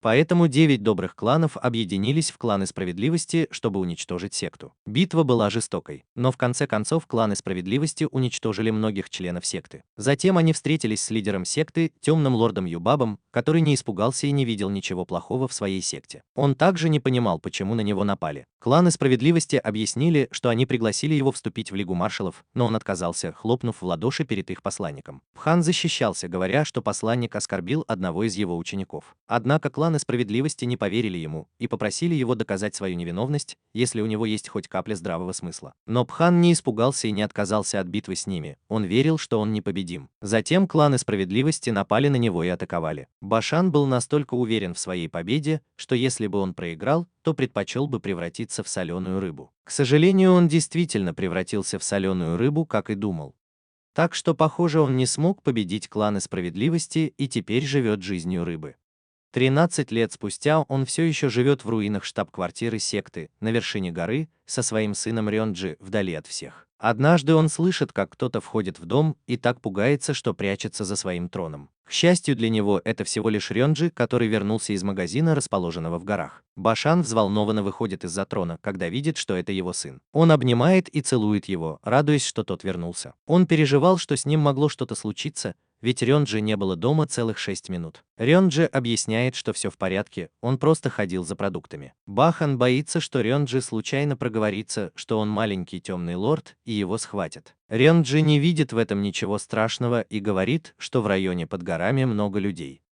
Поэтому 9 добрых кланов объединились в кланы справедливости, чтобы уничтожить секту. Битва была жестокой, но в конце концов кланы справедливости уничтожили многих членов секты. Затем они встретились с лидером секты, темным лордом Юбабом, который не испугался и не видел ничего плохого в своей секте. Он также не понимал, почему на него напали. Кланы справедливости объяснили, что они пригласили его вступить в Лигу маршалов, но он отказался, хлопнув в ладоши перед их посланником. Пхан защищался, говоря, что посланник оскорбил одного из его учеников. Однако кланы справедливости не поверили ему и попросили его доказать свою невиновность, если у него есть хоть капля здравого смысла. Но Пхан не испугался и не отказался от битвы с ними, он верил, что он непобедим. Затем кланы справедливости напали на него и атаковали. Башан был настолько уверен в своей победе, что если бы он проиграл, то предпочел бы превратиться в соленую рыбу. К сожалению, он действительно превратился в соленую рыбу, как и думал. Так что, похоже, он не смог победить кланы справедливости и теперь живет жизнью рыбы. 13 лет спустя он все еще живет в руинах штаб-квартиры секты, на вершине горы, со своим сыном Рёнджи, вдали от всех. Однажды он слышит, как кто-то входит в дом и так пугается, что прячется за своим троном. К счастью для него, это всего лишь Рёнджи, который вернулся из магазина, расположенного в горах. Башан взволнованно выходит из-за трона, когда видит, что это его сын. Он обнимает и целует его, радуясь, что тот вернулся. Он переживал, что с ним могло что-то случиться, ведь Рёнджи не было дома целых 6 минут. Рёнджи объясняет, что все в порядке, он просто ходил за продуктами. Бахан боится, что Рёнджи случайно проговорится, что он маленький темный лорд, и его схватят. Рёнджи не видит в этом ничего страшного и говорит, что в районе под горами много людей.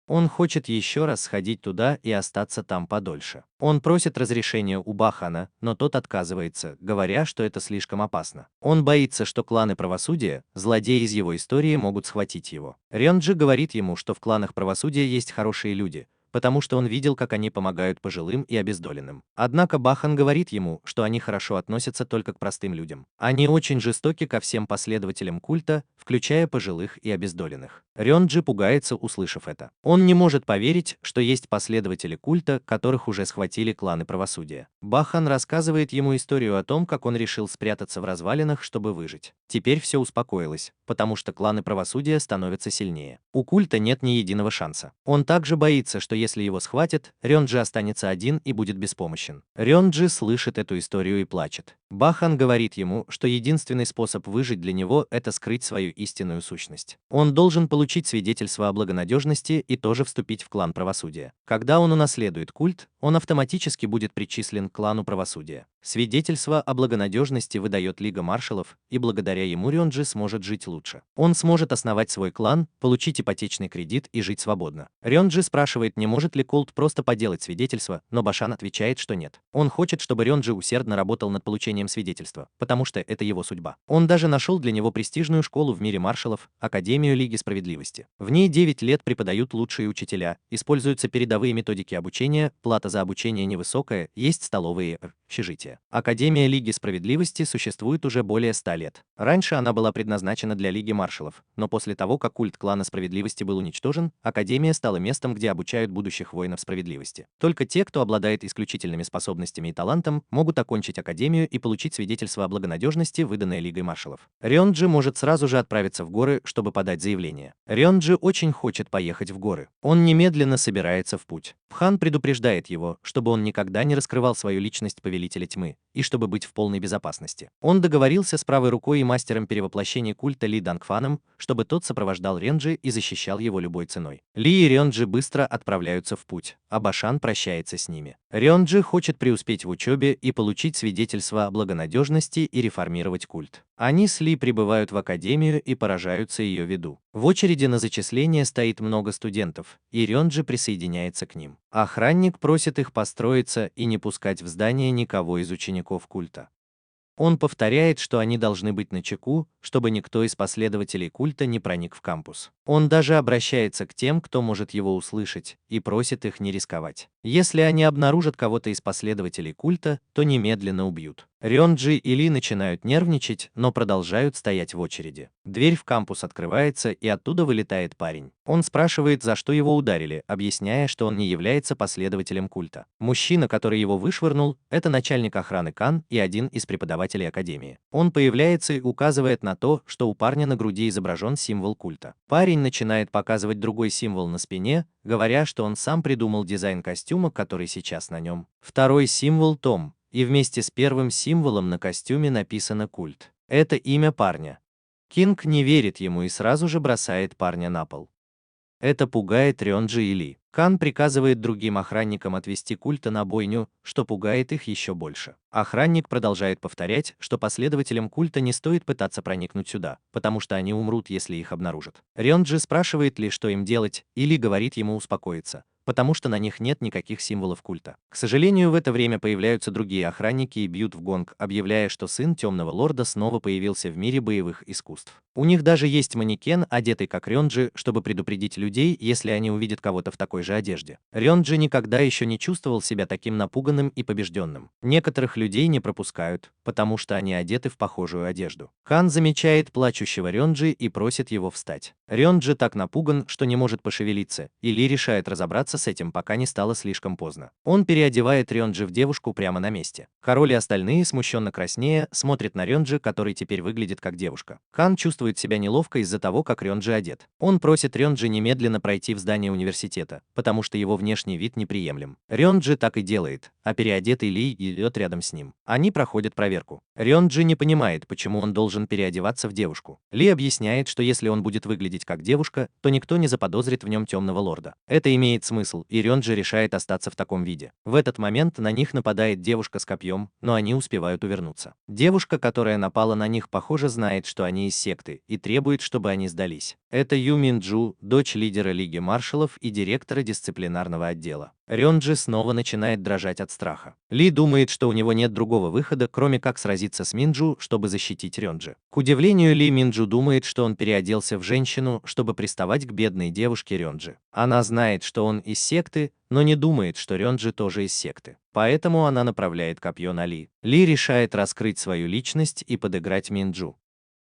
Он хочет еще раз сходить туда и остаться там подольше. Он просит разрешения у Бахана, но тот отказывается, говоря, что это слишком опасно. Он боится, что кланы правосудия, злодеи из его истории, могут схватить его. Рёнджи говорит ему, что в кланах правосудия есть хорошие люди, потому что он видел, как они помогают пожилым и обездоленным. Однако Бахан говорит ему, что они хорошо относятся только к простым людям. Они очень жестоки ко всем последователям культа, включая пожилых и обездоленных. Рёнджи пугается, услышав это. Он не может поверить, что есть последователи культа, которых уже схватили кланы правосудия. Бахан рассказывает ему историю о том, как он решил спрятаться в развалинах, чтобы выжить. Теперь все успокоилось, потому что кланы правосудия становятся сильнее. У культа нет ни единого шанса. Он также боится, что если его схватят, Рёнджи останется один и будет беспомощен. Рёнджи слышит эту историю и плачет. Бахан говорит ему, что единственный способ выжить для него – это скрыть свою истинную сущность. Он должен получить свидетельство о благонадежности и тоже вступить в клан правосудия. Когда он унаследует культ, он автоматически будет причислен к клану правосудия. Свидетельство о благонадежности выдает Лига маршалов, и благодаря ему Рёнджи сможет жить лучше. Он сможет основать свой клан, получить ипотечный кредит и жить свободно. Рёнджи спрашивает, не может ли Колт просто поделать свидетельство, но Башан отвечает, что нет. Он хочет, чтобы Рёнджи усердно работал над получением свидетельства, потому что это его судьба. Он даже нашел для него престижную школу в мире маршалов, Академию Лиги Справедливости. В ней 9 лет преподают лучшие учителя, используются передовые методики обучения, плата за обучение невысокая, есть столовые, общежития. Академия Лиги Справедливости существует уже более 100 лет. Раньше она была предназначена для Лиги маршалов, но после того, как культ клана Справедливости был уничтожен, Академия стала местом, где обучают будущих воинов справедливости. Только те, кто обладает исключительными способностями и талантом, могут окончить Академию и получить свидетельство о благонадежности, выданное Лигой маршалов. Рёнджи может сразу же отправиться в горы, чтобы подать заявление. Рёнджи очень хочет поехать в горы. Он немедленно собирается в путь. Пхан предупреждает его, чтобы он никогда не раскрывал свою личность повелителя тьмы, и чтобы быть в полной безопасности. Он договорился с правой рукой и мастером перевоплощения культа Ли Дангфаном, чтобы тот сопровождал Рёнджи и защищал его любой ценой. Ли и Рёнджи быстро отправляются в путь, а Башан прощается с ними. Рёнджи хочет преуспеть в учебе и получить свидетельство о благонадежности и реформировать культ. Они с Ли прибывают в академию и поражаются ее виду. В очереди на зачисление стоит много студентов, и Рёнджи присоединяется к ним. Охранник просит их построиться и не пускать в здание никого из учеников культа. Он повторяет, что они должны быть начеку, чтобы никто из последователей культа не проник в кампус. Он даже обращается к тем, кто может его услышать, и просит их не рисковать. Если они обнаружат кого-то из последователей культа, то немедленно убьют. Рёнджи и Ли начинают нервничать, но продолжают стоять в очереди. Дверь в кампус открывается, и оттуда вылетает парень. Он спрашивает, за что его ударили, объясняя, что он не является последователем культа. Мужчина, который его вышвырнул, это начальник охраны Кан и один из преподавателей академии. Он появляется и указывает на то, что у парня на груди изображен символ культа. Парень начинает показывать другой символ на спине, говоря, что он сам придумал дизайн костюма, который сейчас на нем. Второй символ Том, и вместе с первым символом на костюме написано «Культ». Это имя парня. Кинг не верит ему и сразу же бросает парня на пол. Это пугает Рёнджи и Ли. Кан приказывает другим охранникам отвести культа на бойню, что пугает их еще больше. Охранник продолжает повторять, что последователям культа не стоит пытаться проникнуть сюда, потому что они умрут, если их обнаружат. Рёнджи спрашивает Ли, что им делать, и Ли говорит ему успокоиться, потому что на них нет никаких символов культа. К сожалению, в это время появляются другие охранники и бьют в гонг, объявляя, что сын Темного Лорда снова появился в мире боевых искусств. У них даже есть манекен, одетый как Рёнджи, чтобы предупредить людей, если они увидят кого-то в такой же одежде. Рёнджи никогда еще не чувствовал себя таким напуганным и побежденным. Некоторых людей не пропускают, потому что они одеты в похожую одежду. Хан замечает плачущего Рёнджи и просит его встать. Рёнджи так напуган, что не может пошевелиться, и Ли решает разобраться с этим, пока не стало слишком поздно. Он переодевает Рёнджи в девушку прямо на месте. Король и остальные, смущенно краснея, смотрят на Рёнджи, который теперь выглядит как девушка. Хан чувствует себя неловко из-за того, как Рёнджи одет. Он просит Рёнджи немедленно пройти в здание университета, потому что его внешний вид неприемлем. Рёнджи так и делает, а переодетый Ли идет рядом с ним. Они проходят проверку. Рёнджи не понимает, почему он должен переодеваться в девушку. Ли объясняет, что если он будет выглядеть как девушка, то никто не заподозрит в нем Темного Лорда. Это имеет смысл, и Рёнджи решает остаться в таком виде. В этот момент на них нападает девушка с копьем, но они успевают увернуться. Девушка, которая напала на них, похоже, знает, что они из секты, и требует, чтобы они сдались. Это Ю Минджу, дочь лидера Лиги маршалов и директора дисциплинарного отдела. Рёнджи снова начинает дрожать от страха. Ли думает, что у него нет другого выхода, кроме как сразиться с Минджу, чтобы защитить Рёнджи. К удивлению Ли, Минджу думает, что он переоделся в женщину, чтобы приставать к бедной девушке Рёнджи. Она знает, что он из секты, но не думает, что Рёнджи тоже из секты. Поэтому она направляет копье на Ли. Ли решает раскрыть свою личность и подыграть Минджу.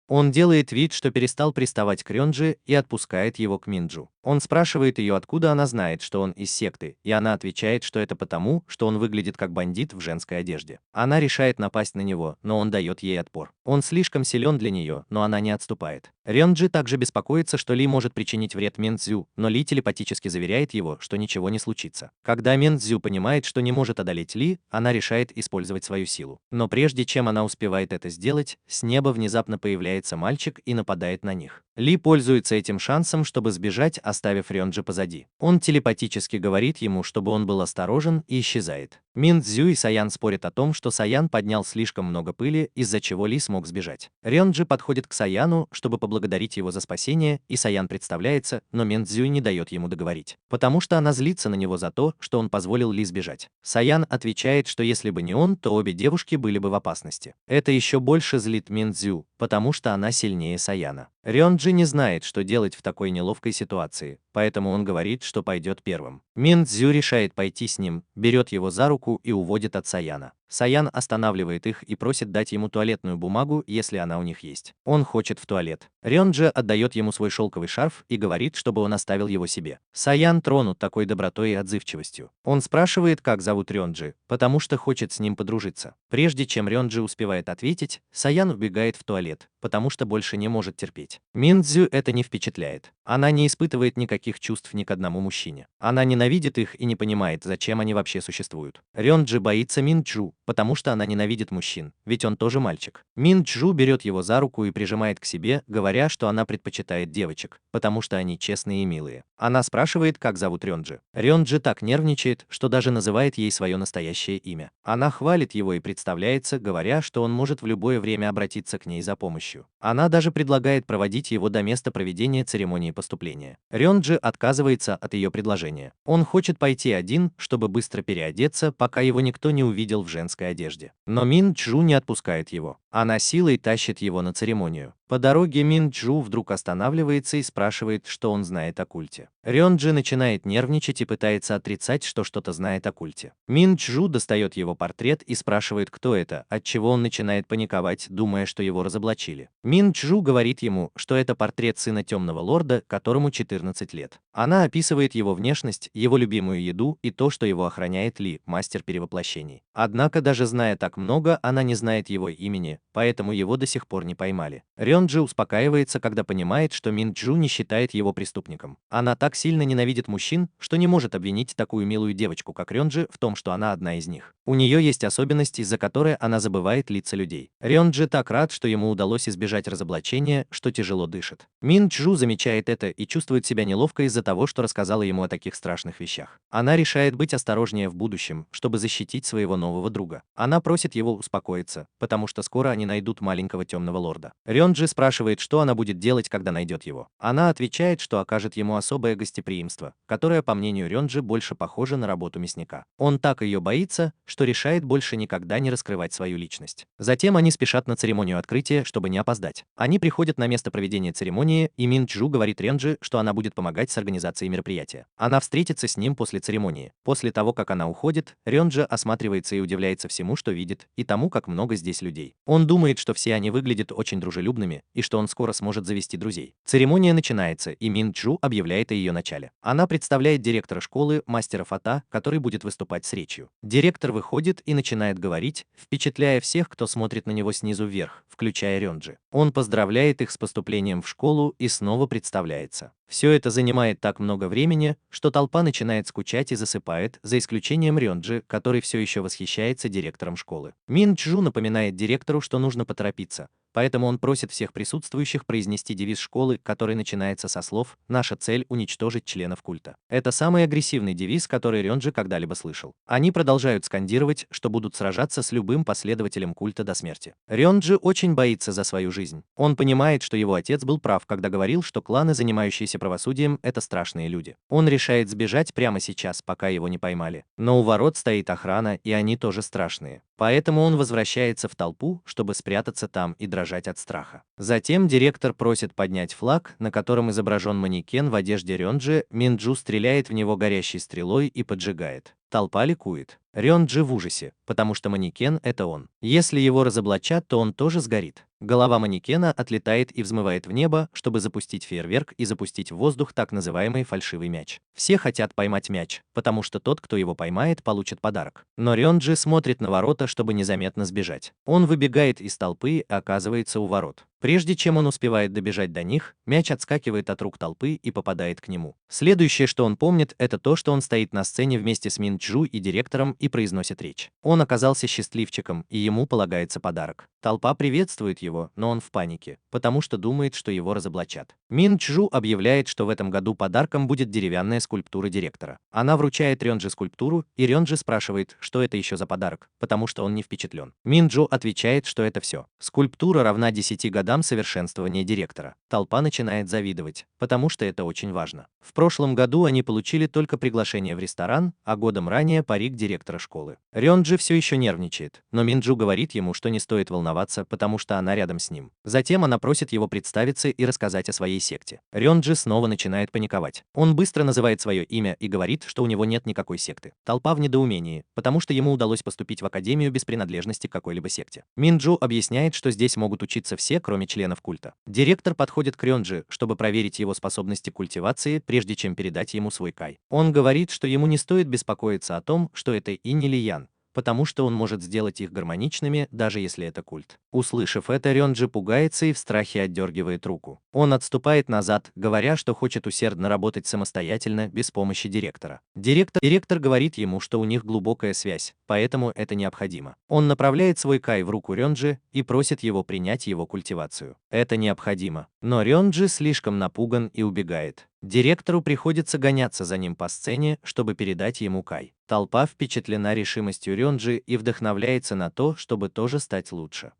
Он делает вид, что перестал приставать к Рёнджи и отпускает его к Минджу. Он спрашивает ее, откуда она знает, что он из секты, и она отвечает, что это потому, что он выглядит как бандит в женской одежде. Она решает напасть на него, но он дает ей отпор. Он слишком силен для нее, но она не отступает. Рёнджи также беспокоится, что Ли может причинить вред Минцзю, но Ли телепатически заверяет его, что ничего не случится. Когда Минцзю понимает, что не может одолеть Ли, она решает использовать свою силу. Но прежде чем она успевает это сделать, с неба внезапно появляется мальчик и нападает на них. Ли пользуется этим шансом, чтобы сбежать, оставив Рёнджи позади. Он телепатически говорит ему, чтобы он был осторожен, и исчезает. Мин Цзю и Саян спорят о том, что Саян поднял слишком много пыли, из-за чего Ли смог сбежать. Рёнджи подходит к Саяну, чтобы поблагодарить его за спасение, и Саян представляется, но Мин Цзю не дает ему договорить, потому что она злится на него за то, что он позволил Ли сбежать. Саян отвечает, что если бы не он, то обе девушки были бы в опасности. Это еще больше злит Мин Цзю, потому что она сильнее Саяна. Рёнджи не знает, что делать в такой неловкой ситуации, поэтому он говорит, что пойдет первым. Мин Цзю решает пойти с ним, берет его за руку и уводит от Саяна. Саян останавливает их и просит дать ему туалетную бумагу, если она у них есть. Он хочет в туалет. Рёнджи отдает ему свой шелковый шарф и говорит, чтобы он оставил его себе. Саян тронут такой добротой и отзывчивостью. Он спрашивает, как зовут Рёнджи, потому что хочет с ним подружиться. Прежде чем Рёнджи успевает ответить, Саян убегает в туалет, потому что больше не может терпеть. Мин Цзю это не впечатляет. Она не испытывает никаких чувств ни к одному мужчине. Она ненавидит их и не понимает, зачем они вообще существуют. Рёнджи боится Мин Чжу, потому что она ненавидит мужчин, ведь он тоже мальчик. Мин Чжу берет его за руку и прижимает к себе, говоря, что она предпочитает девочек, потому что они честные и милые. Она спрашивает, как зовут Рёнджи. Рёнджи так нервничает, что даже называет ей свое настоящее имя. Она хвалит его и представляется, говоря, что он может в любое время обратиться к ней за помощью. Она даже предлагает проводить его до места проведения церемонии поступления. Рёнджи отказывается от ее предложения. Он хочет пойти один, чтобы быстро переодеться, пока его никто не увидел в женской одежде. Но Мин Чжу не отпускает его. Она силой тащит его на церемонию. По дороге Мин Чжу вдруг останавливается и спрашивает, что он знает о культе. Рёнджи начинает нервничать и пытается отрицать, что что-то знает о культе. Мин Чжу достает его портрет и спрашивает, кто это, отчего он начинает паниковать, думая, что его разоблачили. Мин Чжу говорит ему, что это портрет сына Темного Лорда, которому 14 лет. Она описывает его внешность, его любимую еду и то, что его охраняет Ли, мастер перевоплощений. Однако, даже зная так много, она не знает его имени, поэтому его до сих пор не поймали. Рёнджи успокаивается, когда понимает, что Мин Чжу не считает его преступником. Она так сильно ненавидит мужчин, что не может обвинить такую милую девочку, как Рёнджи, в том, что она одна из них. У нее есть особенность, из-за которой она забывает лица людей. Рёнджи так рад, что ему удалось избежать разоблачения, что тяжело дышит. Мин Чжу замечает это и чувствует себя неловко из-за того, что рассказала ему о таких страшных вещах. Она решает быть осторожнее в будущем, чтобы защитить своего нового друга. Она просит его успокоиться, потому что скоро они найдут маленького Темного Лорда. Рёнджи спрашивает, что она будет делать, когда найдет его. Она отвечает, что окажет ему особое гостеприимство, которое, по мнению Рёнджи, больше похоже на работу мясника. Он так ее боится, что решает больше никогда не раскрывать свою личность. Затем они спешат на церемонию открытия, чтобы не опоздать. Они приходят на место проведения церемонии, и Мин Чжу говорит Рёнджи, что она будет помогать с организацией мероприятия. Она встретится с ним после церемонии. После того, как она уходит, Рёнджи осматривается и удивляется всему, что видит, и тому, как много здесь людей. Он думает, что все они выглядят очень дружелюбными, и что он скоро сможет завести друзей. Церемония начинается, и Мин Чжу объявляет о ее начале. Она представляет директора школы, мастера Фата, который будет выступать с речью. Директор выходит и начинает говорить, впечатляя всех, кто смотрит на него снизу вверх, включая Рёнджи. Он поздравляет их с поступлением в школу и снова представляется. Все это занимает так много времени, что толпа начинает скучать и засыпает, за исключением Рёнджи, который все еще восхищается директором школы. Мин Чжу напоминает директору, что нужно поторопиться, поэтому он просит всех присутствующих произнести девиз школы, который начинается со слов «Наша цель – уничтожить членов культа». Это самый агрессивный девиз, который Рёнджи когда-либо слышал. Они продолжают скандировать, что будут сражаться с любым последователем культа до смерти. Рёнджи очень боится за свою жизнь. Он понимает, что его отец был прав, когда говорил, что кланы, занимающиеся правосудием, это страшные люди. Он решает сбежать прямо сейчас, пока его не поймали. Но у ворот стоит охрана, и они тоже страшные. Поэтому он возвращается в толпу, чтобы спрятаться там и дрожать от страха. Затем директор просит поднять флаг, на котором изображен манекен в одежде Рёнджи. Мин Чжу стреляет в него горящей стрелой и поджигает. Толпа ликует. Рёнджи в ужасе, потому что манекен – это он. Если его разоблачат, то он тоже сгорит. Голова манекена отлетает и взмывает в небо, чтобы запустить фейерверк и запустить в воздух так называемый фальшивый мяч. Все хотят поймать мяч, потому что тот, кто его поймает, получит подарок. Но Рёнджи смотрит на ворота, чтобы незаметно сбежать. Он выбегает из толпы и оказывается у ворот. Прежде чем он успевает добежать до них, мяч отскакивает от рук толпы и попадает к нему. Следующее, что он помнит, это то, что он стоит на сцене вместе с Мин Чжу и директором и произносит речь. Он оказался счастливчиком, и ему полагается подарок. Толпа приветствует его, но он в панике, потому что думает, что его разоблачат. Мин Чжу объявляет, что в этом году подарком будет деревянная скульптура директора. Она вручает Рёнджи скульптуру, и Рёнджи спрашивает, что это еще за подарок, потому что он не впечатлен. Мин Чжу отвечает, что это все. Скульптура равна 10 годам совершенствования директора. Толпа начинает завидовать, потому что это очень важно. В прошлом году они получили только приглашение в ресторан, а годом ранее парик директора школы. Рёнджи все еще нервничает, но Мин Чжу говорит ему, что не стоит волноваться, потому что она рядом с ним. Затем она просит его представиться и рассказать о своей секте. Рёнджи снова начинает паниковать. Он быстро называет свое имя и говорит, что у него нет никакой секты. Толпа в недоумении, потому что ему удалось поступить в академию без принадлежности к какой-либо секте. Мин Чжу объясняет, что здесь могут учиться все, кроме членов культа. Директор подходит к Рёнджи, чтобы проверить его способности к культивации, прежде чем передать ему свой кай. Он говорит, что ему не стоит беспокоиться о том, что это Инь или Ян, потому что он может сделать их гармоничными, даже если это культ. Услышав это, Рёнджи пугается и в страхе отдергивает руку. Он отступает назад, говоря, что хочет усердно работать самостоятельно, без помощи директора. Директор говорит ему, что у них глубокая связь, поэтому это необходимо. Он направляет свой кай в руку Рёнджи и просит его принять его культивацию. Это необходимо. Но Рёнджи слишком напуган и убегает. Директору приходится гоняться за ним по сцене, чтобы передать ему кай. Толпа впечатлена решимостью Рёнджи и вдохновляется на то, чтобы тоже стать лучше.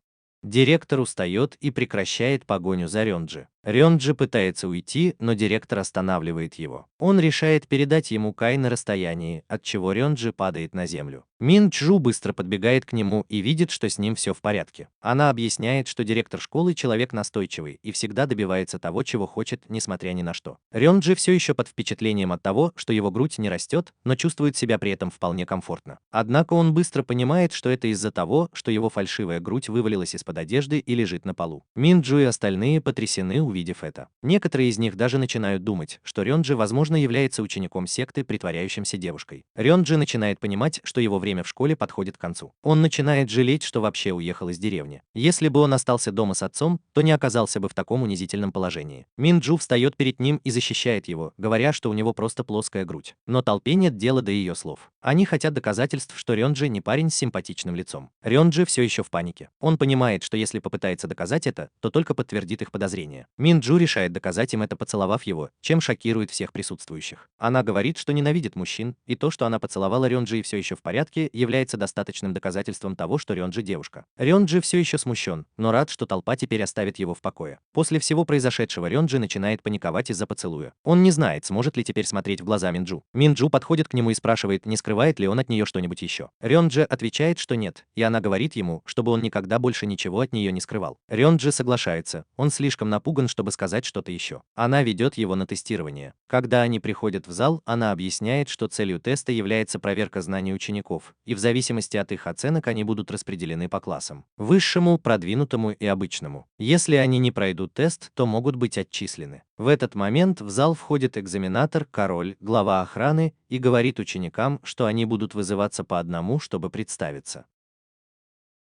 Директор устает и прекращает погоню за Рёнджи. Рёнджи пытается уйти, но директор останавливает его. Он решает передать ему Кай на расстоянии, от чего Рёнджи падает на землю. Мин Чжу быстро подбегает к нему и видит, что с ним все в порядке. Она объясняет, что директор школы человек настойчивый и всегда добивается того, чего хочет, несмотря ни на что. Рёнджи все еще под впечатлением от того, что его грудь не растет, но чувствует себя при этом вполне комфортно. Однако он быстро понимает, что это из-за того, что его фальшивая грудь вывалилась из-под одежды и лежит на полу. Мин Чжу и остальные потрясены, увидев это. Некоторые из них даже начинают думать, что Рёнджи, возможно, является учеником секты, притворяющимся девушкой. Рёнджи начинает понимать, что его время в школе подходит к концу. Он начинает жалеть, что вообще уехал из деревни. Если бы он остался дома с отцом, то не оказался бы в таком унизительном положении. Мин Чжу встает перед ним и защищает его, говоря, что у него просто плоская грудь. Но толпе нет дела до ее слов. Они хотят доказательств, что Рёнджи не парень с симпатичным лицом. Рёнджи все еще в панике. Он понимает, что если попытается доказать это, то только подтвердит их подозрения. Мин Чжу решает доказать им это, поцеловав его, чем шокирует всех присутствующих. Она говорит, что ненавидит мужчин, и то, что она поцеловала Рёнджи и все еще в порядке, является достаточным доказательством того, что Рёнджи девушка. Рёнджи все еще смущен, но рад, что толпа теперь оставит его в покое. После всего произошедшего Рёнджи начинает паниковать из-за поцелуя. Он не знает, сможет ли теперь смотреть в глаза Минджу. Минджу подходит к нему и спрашивает, не скрывает ли он от нее что-нибудь еще. Рёнджи отвечает, что нет, и она говорит ему, чтобы он никогда больше ничего от нее не скрывал. Рёнджи соглашается, он слишком напуган, чтобы сказать что-то еще. Она ведет его на тестирование. Когда они приходят в зал, она объясняет, что целью теста является проверка знаний учеников, и в зависимости от их оценок они будут распределены по классам: высшему, продвинутому и обычному. Если они не пройдут тест, то могут быть отчислены. В этот момент в зал входит экзаменатор, король, глава охраны, и говорит ученикам, что они будут вызываться по одному, чтобы представиться.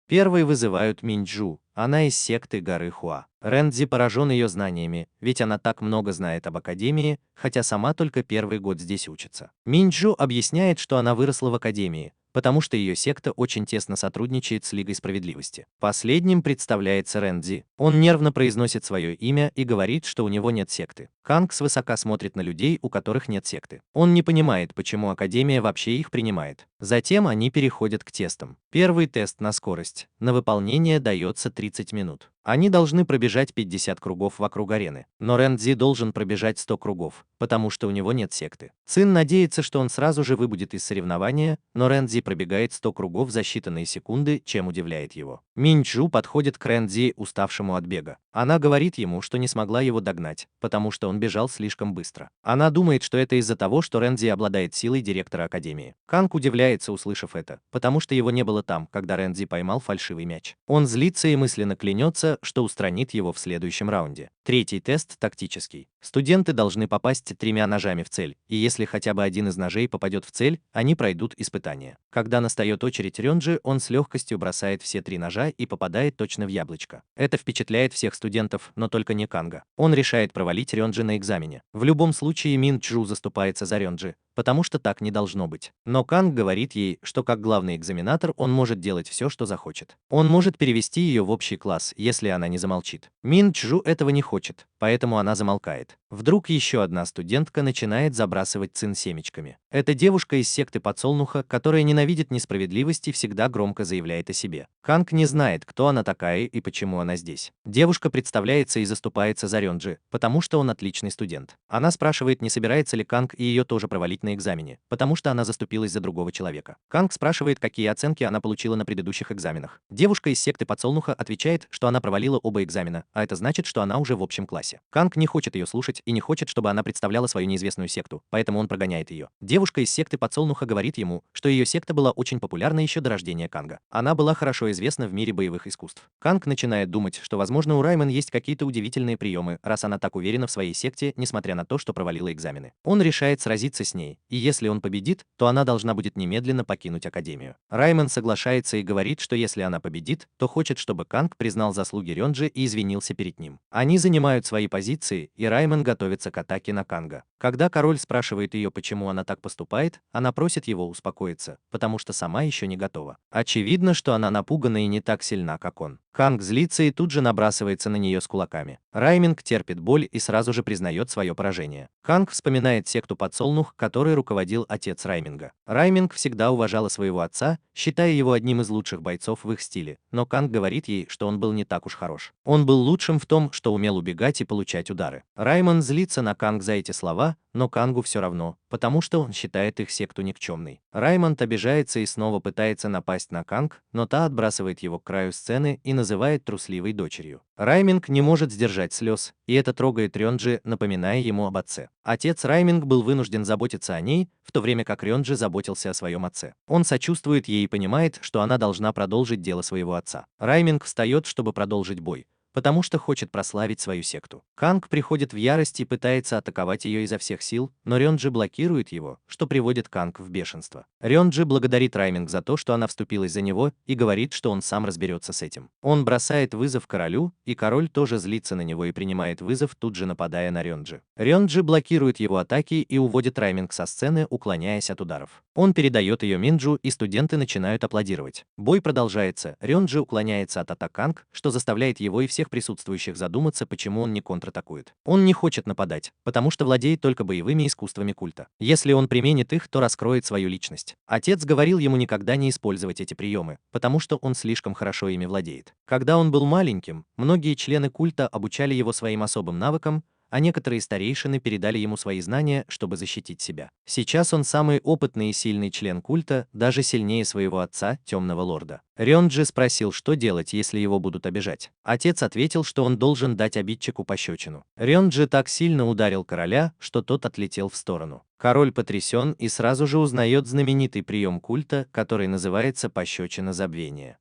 Первой вызывают Минджу, она из секты горы Хуа. Рэнди поражен ее знаниями, ведь она так много знает об академии, хотя сама только первый год здесь учится. Минджу объясняет, что она выросла в академии, потому что ее секта очень тесно сотрудничает с Лигой Справедливости. Последним представляется Рэнди. Он нервно произносит свое имя и говорит, что у него нет секты. Канг свысока смотрит на людей, у которых нет секты. Он не понимает, почему Академия вообще их принимает. Затем они переходят к тестам. Первый тест на скорость. На выполнение дается 30 минут. Они должны пробежать 50 кругов вокруг арены. Но Рэнди должен пробежать 100 кругов, потому что у него нет секты. Цин надеется, что он сразу же выбудет из соревнования, но Рэнди пробегает 100 кругов за считанные секунды, чем удивляет его. Минджу подходит к Рэнди, уставшему от бега. Она говорит ему, что не смогла его догнать, потому что он бежал слишком быстро. Она думает, что это из-за того, что Рэнди обладает силой директора Академии. Канг удивляется, услышав это, потому что его не было там, когда Рэнди поймал фальшивый мяч. Он злится и мысленно клянется, что устранит его в следующем раунде. Третий тест тактический. Студенты должны попасть 3 ножами в цель, и если хотя бы один из ножей попадет в цель, они пройдут испытание. Когда настает очередь Рёнджи, он с легкостью бросает все 3 ножа и попадает точно в яблочко. Это впечатляет всех студентов, но только не Канга. Он решает провалить Рёнджи на экзамене. В любом случае Мин Чжу заступается за Рёнджи, потому что так не должно быть. Но Канг говорит ей, что как главный экзаменатор он может делать все, что захочет. Он может перевести ее в общий класс, если она не замолчит. Мин Чжу этого не хочет, поэтому она замолкает. Вдруг еще одна студентка начинает забрасывать Цин семечками. Это девушка из секты Подсолнуха, которая ненавидит несправедливость и всегда громко заявляет о себе. Канг не знает, кто она такая и почему она здесь. Девушка представляется и заступается за Рёнджи, потому что он отличный студент. Она спрашивает, не собирается ли Канг и ее тоже провалить на экзамене, потому что она заступилась за другого человека. Канг спрашивает, какие оценки она получила на предыдущих экзаменах. Девушка из секты Подсолнуха отвечает, что она провалила оба экзамена, а это значит, что она уже в общем классе. Канг не хочет ее слушать и не хочет, чтобы она представляла свою неизвестную секту, поэтому он прогоняет ее. Девушка из секты Подсолнуха говорит ему, что ее секта была очень популярна еще до рождения Канга. Она была хорошо известна в мире боевых искусств. Канг начинает думать, что возможно у Раймен есть какие-то удивительные приемы, раз она так уверена в своей секте, несмотря на то, что провалила экзамены. Он решает сразиться с ней, и если он победит, то она должна будет немедленно покинуть Академию. Раймен соглашается и говорит, что если она победит, то хочет, чтобы Канг признал заслуги Рёнджи и извинился перед ним. Они занимают свои позиции, и Раймен готовится к атаке на Канга. Когда король спрашивает ее, почему она так поступает, она просит его успокоиться, потому что сама еще не готова. Очевидно, что она напугана и не так сильна, как он. Канг злится и тут же набрасывается на нее с кулаками. Райминг терпит боль и сразу же признает свое поражение. Канг вспоминает секту Подсолнух, которой руководил отец Райминга. Райминг всегда уважала своего отца, считая его одним из лучших бойцов в их стиле, но Канг говорит ей, что он был не так уж хорош. Он был лучшим в том, что умел убегать и получать удары. Раймон злится на Канг за эти слова, но Кангу все равно, потому что он считает их секту никчемной. Раймонд обижается и снова пытается напасть на Канг, но та отбрасывает его к краю сцены и называет трусливой дочерью. Райминг не может сдержать слез, и это трогает Рёнджи, напоминая ему об отце. Отец Райминг был вынужден заботиться о ней, в то время как Рёнджи заботился о своем отце. Он сочувствует ей и понимает, что она должна продолжить дело своего отца. Райминг встает, чтобы продолжить бой, потому что хочет прославить свою секту. Канг приходит в ярость и пытается атаковать ее изо всех сил, но Рёнджи блокирует его, что приводит Канг в бешенство. Рёнджи благодарит Райминг за то, что она вступилась за него, и говорит, что он сам разберется с этим. Он бросает вызов королю, и король тоже злится на него и принимает вызов, тут же нападая на Рёнджи. Рёнджи блокирует его атаки и уводит Райминг со сцены, уклоняясь от ударов. Он передает ее Минджу, и студенты начинают аплодировать. Бой продолжается, Рёнджи уклоняется от атак Канг, что заставляет его и всех присутствующих задуматься, почему он не контратакует. Он не хочет нападать, потому что владеет только боевыми искусствами культа. Если он применит их, то раскроет свою личность. Отец говорил ему никогда не использовать эти приемы, потому что он слишком хорошо ими владеет. Когда он был маленьким, многие члены культа обучали его своим особым навыкам, а некоторые старейшины передали ему свои знания, чтобы защитить себя. Сейчас он самый опытный и сильный член культа, даже сильнее своего отца, Темного Лорда. Рёнджи спросил, что делать, если его будут обижать. Отец ответил, что он должен дать обидчику пощечину. Рёнджи так сильно ударил короля, что тот отлетел в сторону. Король потрясен и сразу же узнает знаменитый прием культа, который называется пощечина забвения.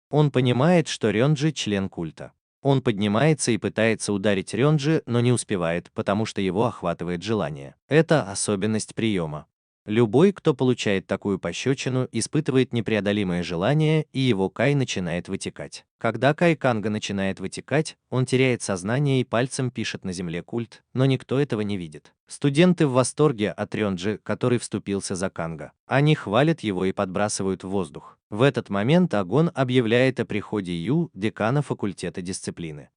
Он понимает, что Рёнджи член культа. Он поднимается и пытается ударить Рёнджи, но не успевает, потому что его охватывает желание. Это особенность приема. Любой, кто получает такую пощечину, испытывает непреодолимое желание, и его кай начинает вытекать. Когда кай Канга начинает вытекать, он теряет сознание и пальцем пишет на земле культ, но никто этого не видит. Студенты в восторге от Рёнджи, который вступился за Канга. Они хвалят его и подбрасывают в воздух. В этот момент Агон объявляет о приходе Ю, декана факультета дисциплины.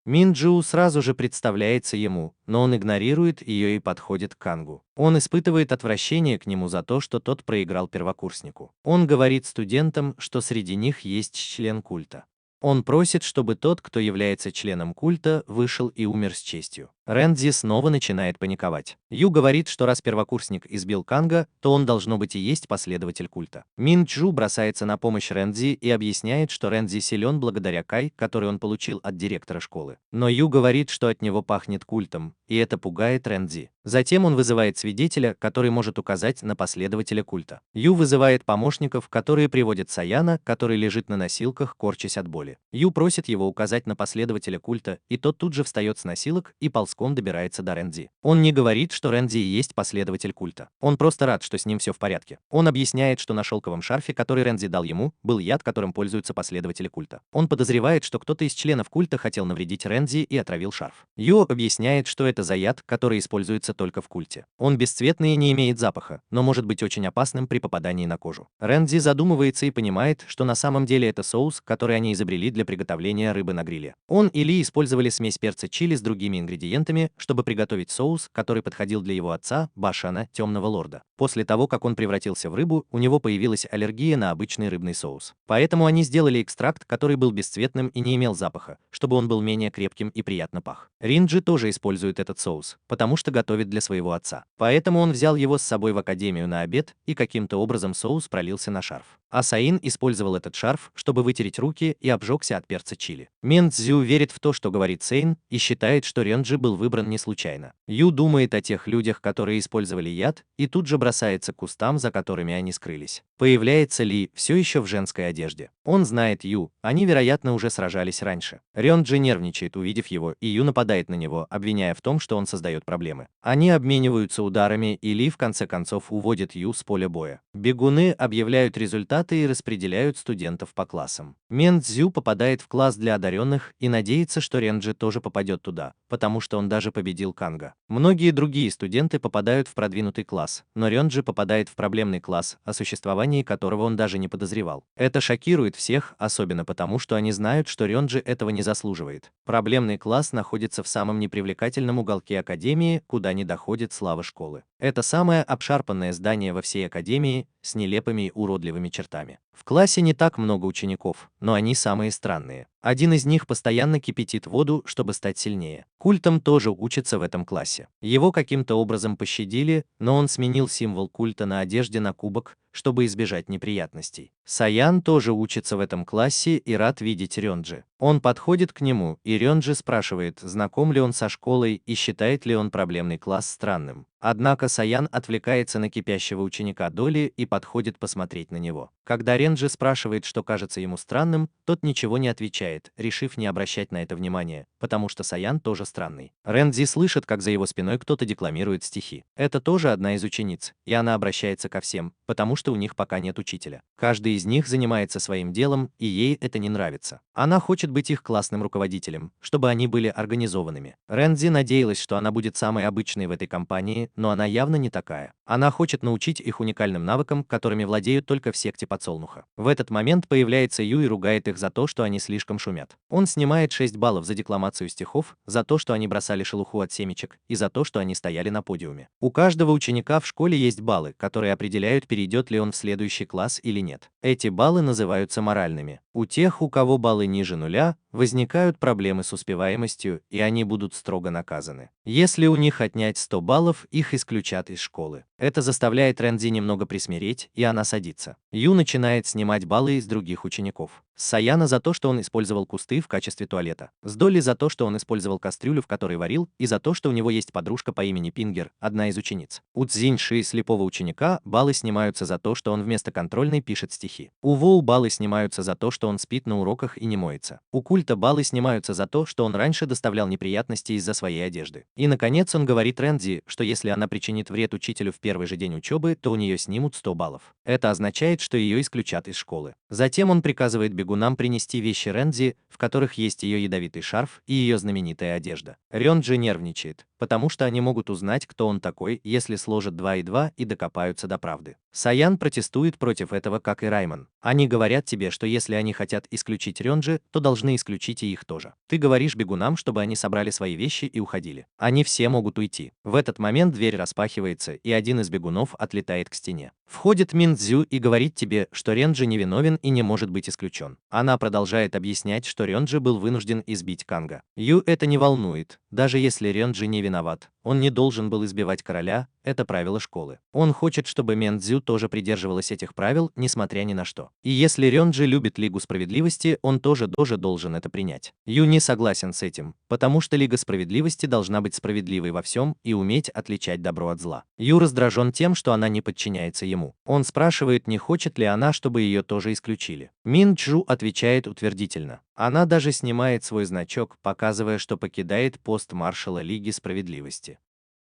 Минджу сразу же представляется ему, но он игнорирует ее и подходит к Кангу. Он испытывает отвращение к нему за то, что тот проиграл первокурснику. Он говорит студентам, что среди них есть член культа. Он просит, чтобы тот, кто является членом культа, вышел и умер с честью. Рэнди снова начинает паниковать. Ю говорит, что раз первокурсник избил Канга, то он должно быть и есть последователь культа. Мин Чжу бросается на помощь Рэнди и объясняет, что Рэнди силен благодаря кай, который он получил от директора школы. Но Ю говорит, что от него пахнет культом, и это пугает Рэнди. Затем он вызывает свидетеля, который может указать на последователя культа. Ю вызывает помощников, которые приводят Саяна, который лежит на носилках, корчась от боли. Ю просит его указать на последователя культа, и тот тут же встает с носилок и ползком добирается до Рэнди. Он не говорит, что Рэнди и есть последователь культа. Он просто рад, что с ним все в порядке. Он объясняет, что на шелковом шарфе, который Рэнди дал ему, был яд, которым пользуются последователи культа. Он подозревает, что кто-то из членов культа хотел навредить Рэнди и отравил шарф. Ю объясняет, что это за яд, который используется только в культе. Он бесцветный и не имеет запаха, но может быть очень опасным при попадании на кожу. Рэнди задумывается и понимает, что на самом деле это соус, который они изобрели для приготовления рыбы на гриле. Он и Ли использовали смесь перца чили с другими ингредиентами, чтобы приготовить соус, который подходил для его отца, Башана, Темного Лорда. После того, как он превратился в рыбу, у него появилась аллергия на обычный рыбный соус. Поэтому они сделали экстракт, который был бесцветным и не имел запаха, чтобы он был менее крепким и приятно пах. Ринджи тоже использует этот соус, потому что готовит для своего отца. Поэтому он взял его с собой в академию на обед, и каким-то образом соус пролился на шарф. А Саин использовал этот шарф, чтобы вытереть руки, и обжегся от перца чили. Мен Цзю верит в то, что говорит Сейн, и считает, что Рёнджи был выбран не случайно. Ю думает о тех людях, которые использовали яд, и тут же бросается к кустам, за которыми они скрылись. Появляется Ли, все еще в женской одежде. Он знает Ю, они, вероятно, уже сражались раньше. Рёнджи нервничает, увидев его, и Ю нападает на него, обвиняя в том, что он создает проблемы. Они обмениваются ударами, и Ли в конце концов уводит Ю с поля боя. Бегуны объявляют результат, кандидаты и распределяют студентов по классам. Мен Цзю попадает в класс для одаренных и надеется, что Ренджи тоже попадет туда, потому что он даже победил Канга. Многие другие студенты попадают в продвинутый класс, но Ренджи попадает в проблемный класс, о существовании которого он даже не подозревал. Это шокирует всех, особенно потому, что они знают, что Ренджи этого не заслуживает. Проблемный класс находится в самом непривлекательном уголке академии, куда не доходит слава школы. Это самое обшарпанное здание во всей академии с нелепыми и уродливыми чертами. В классе не так много учеников, но они самые странные. Один из них постоянно кипятит воду, чтобы стать сильнее. Культом тоже учится в этом классе. Его каким-то образом пощадили, но он сменил символ культа на одежде на кубок, чтобы избежать неприятностей. Саян тоже учится в этом классе и рад видеть Ренджи. Он подходит к нему, и Ренджи спрашивает, знаком ли он со школой и считает ли он проблемный класс странным. Однако Саян отвлекается на кипящего ученика Доли и подходит посмотреть на него. Когда Ренджи спрашивает, что кажется ему странным, тот ничего не отвечает, решив не обращать на это внимания, потому что Саян тоже странный. Рэнзи слышит, как за его спиной кто-то декламирует стихи. Это тоже одна из учениц, и она обращается ко всем, потому что у них пока нет учителя. Каждый из них занимается своим делом, и ей это не нравится. Она хочет быть их классным руководителем, чтобы они были организованными. Рэнзи надеялась, что она будет самой обычной в этой компании, но она явно не такая. Она хочет научить их уникальным навыкам, которыми владеют только в секте Подсолнуха. В этот момент появляется Ю и ругает их за то, что они слишком шумят. Он снимает 6 баллов за декламацию стихов, за то, что они бросали шелуху от семечек, и за то, что они стояли на подиуме. У каждого ученика в школе есть баллы, которые определяют, перейдет ли он в следующий класс или нет. Эти баллы называются моральными. У тех, у кого баллы ниже нуля, возникают проблемы с успеваемостью, и они будут строго наказаны. Если у них отнять 100 баллов, их исключат из школы. Это заставляет Рэнзи немного присмиреть, и она садится. Ю начинает снимать баллы из других учеников. С Саяна за то, что он использовал кусты в качестве туалета. С Долли за то, что он использовал кастрюлю, в которой варил, и за то, что у него есть подружка по имени Пингер, одна из учениц. У Цзиньши, слепого ученика, баллы снимаются за то, что он вместо контрольной пишет стихи. У Воу баллы снимаются за то, что он спит на уроках и не моется. У Культа баллы снимаются за то, что он раньше доставлял неприятности из-за своей одежды. И, наконец, он говорит Рэнзи, что если она причинит вред учителю в первый же день учебы, то у нее снимут 100 баллов. Это означает, что ее исключат из школы. Затем он приказывает бегунам принести вещи Рэнзи, в которых есть ее ядовитый шарф и ее знаменитая одежда. Рёнджи нервничает, потому что они могут узнать, кто он такой, если сложат 2 и 2 и докопаются до правды. Саян протестует против этого, как и Раймон. Они говорят тебе, что если они хотят исключить Рёнджи, то должны исключить и их тоже. Ты говоришь бегунам, чтобы они собрали свои вещи и уходили. Они все могут уйти. В этот момент дверь распахивается, и один из бегунов отлетает к стене. Входит Мин Цзю и говорит тебе, что Ренджи невиновен и не может быть исключен. Она продолжает объяснять, что Ренджи был вынужден избить Канга. Ю это не волнует, даже если Ренджи не виноват. Он не должен был избивать короля, это правило школы. Он хочет, чтобы Мен Цзю тоже придерживалась этих правил, несмотря ни на что. И если Ренджи любит Лигу Справедливости, он тоже должен это принять. Ю не согласен с этим, потому что Лига Справедливости должна быть справедливой во всем и уметь отличать добро от зла. Ю раздражен тем, что она не подчиняется ему. Он спрашивает, не хочет ли она, чтобы ее тоже исключили. Мин Чжу отвечает утвердительно. Она даже снимает свой значок, показывая, что покидает пост маршала Лиги Справедливости.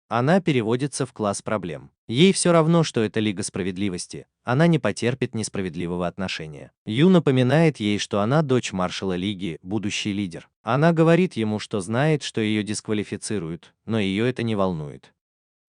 Она переводится в класс проблем. Ей все равно, что это Лига Справедливости, она не потерпит несправедливого отношения. Ю напоминает ей, что она дочь маршала Лиги, будущий лидер. Она говорит ему, что знает, что ее дисквалифицируют, но ее это не волнует.